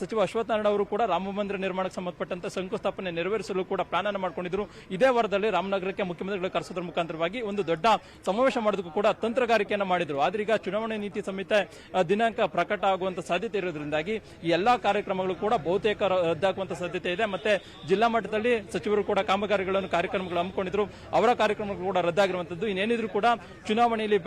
ಸಚಿವ ಅಶ್ವತ್ಥನಾರಾಯಣ ಅವರು ಕೂಡ ರಾಮ ಮಂದಿರ ನಿರ್ಮಾಣಕ್ಕೆ ಸಂಬಂಧಪಟ್ಟಂತೆ ಶಂಕುಸ್ಥಾಪನೆ ನೆರವೇರಿಸಲು ಕೂಡ ಪ್ಲಾನ್ ಅನ್ನು ಮಾಡಿಕೊಂಡಿದ್ರು. ಇದೇ ವಾರದಲ್ಲಿ ರಾಮನಗರಕ್ಕೆ ಮುಖ್ಯಮಂತ್ರಿಗಳು ಕರೆಸೋದ್ರ ಮುಖಾಂತರವಾಗಿ ಒಂದು ದೊಡ್ಡ ಸಮಾವೇಶ ಮಾಡೋದಕ್ಕೂ ಕೂಡ ತಂತ್ರಗಾರಿಕೆಯನ್ನು ಮಾಡಿದ್ರು. ಆದ್ರೆ ಈಗ ಚುನಾವಣೆ ನೀತಿ ಸಂಹಿತೆ ದಿನಾಂಕ ಪ್ರಕಟ ಆಗುವಂತ ಸಾಧ್ಯತೆ ಇರೋದ್ರಿಂದಾಗಿ ಈ ಎಲ್ಲಾ ಕಾರ್ಯಕ್ರಮಗಳು ಕೂಡ ಬಹುತೇಕ ರದ್ದಾಗುವಂತ ಸಾಧ್ಯತೆ ಇದೆ. ಮತ್ತೆ ಜಿಲ್ಲಾ ಮಟ್ಟದಲ್ಲಿ ಸಚಿವರು ಕೂಡ ಕಾರ್ಯಕ್ರಮಗಳು ಹಮ್ಮಿಕೊಂಡಿದ್ರು. ಅವರ ಕಾರ್ಯಕ್ರಮಗಳು ಕೂಡ ರದ್ದಾಗಿರುವಂತದ್ದು. ಇನ್ನೇನಿದ್ರು ಕೂಡ ಚುನಾವಣೆಯಲ್ಲಿ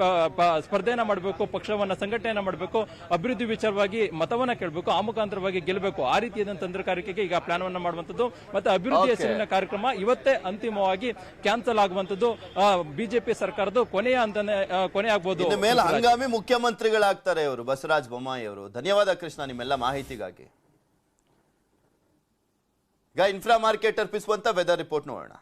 ಸ್ಪರ್ಧೆಯನ್ನ ಮಾಡಬೇಕು, ಪಕ್ಷವನ್ನ ಸಂಘಟನೆಯನ್ನ ಮಾಡಬೇಕು, ಅಭಿವೃದ್ಧಿ ವಿಚಾರವಾಗಿ ಮತವನ್ನ ಕೇಳಬೇಕು, ಆ ಮುಖಾಂತರವಾಗಿ ಗೆಲ್ಲಬೇಕು. ಆ ರೀತಿಯಾದ ತಂತ್ರಗಾರಿಕೆಗೆ ಈಗ ಪ್ಲಾನ್ ಅನ್ನ ಮಾಡುವಂತದ್ದು. ಮತ್ತೆ ಅಭಿವೃದ್ಧಿ ಹೆಸರಿನ ಕಾರ್ಯಕ್ರಮ ಇವತ್ತೇ ಅಂತಿಮವಾಗಿ ಕ್ಯಾನ್ಸಲ್ ಆಗುವಂತದ್ದು ಬಿಜೆಪಿ ಸರ್ಕಾರದ ಕೊನೆ ಆಗಬಹುದು. ಮೇಲೆ ಹಂಗಾಮಿ ಮುಖ್ಯಮಂತ್ರಿಗಳಾಗ್ತಾರೆ ಅವರು, ಬಸವರಾಜ ಬೊಮ್ಮಾಯಿ ಅವರು. ಧನ್ಯವಾದ ಕೃಷ್ಣ ನಿಮ್ಮೆಲ್ಲ ಮಾಹಿತಿಗಾಗಿ. ಈಗ ಇನ್ಫ್ರಾ ಮಾರ್ಕೆಟ್ ಅರ್ಪಿಸುವಂತ ವೆದರ್ ರಿಪೋರ್ಟ್ ನೋಡೋಣ.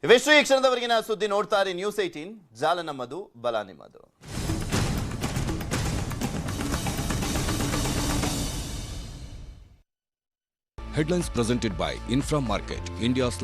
ಇವೆಷ್ಟು ಈ ಕ್ಷಣದವರೆಗಿನ ಸುದ್ದಿ. ನೋಡ್ತಾರೆ ನ್ಯೂಸ್ 18, ಜಾಲ ನಮ್ಮದು, ಬಲ ನಿಮ್ಮದು. Headlines presented by Infra Market, India's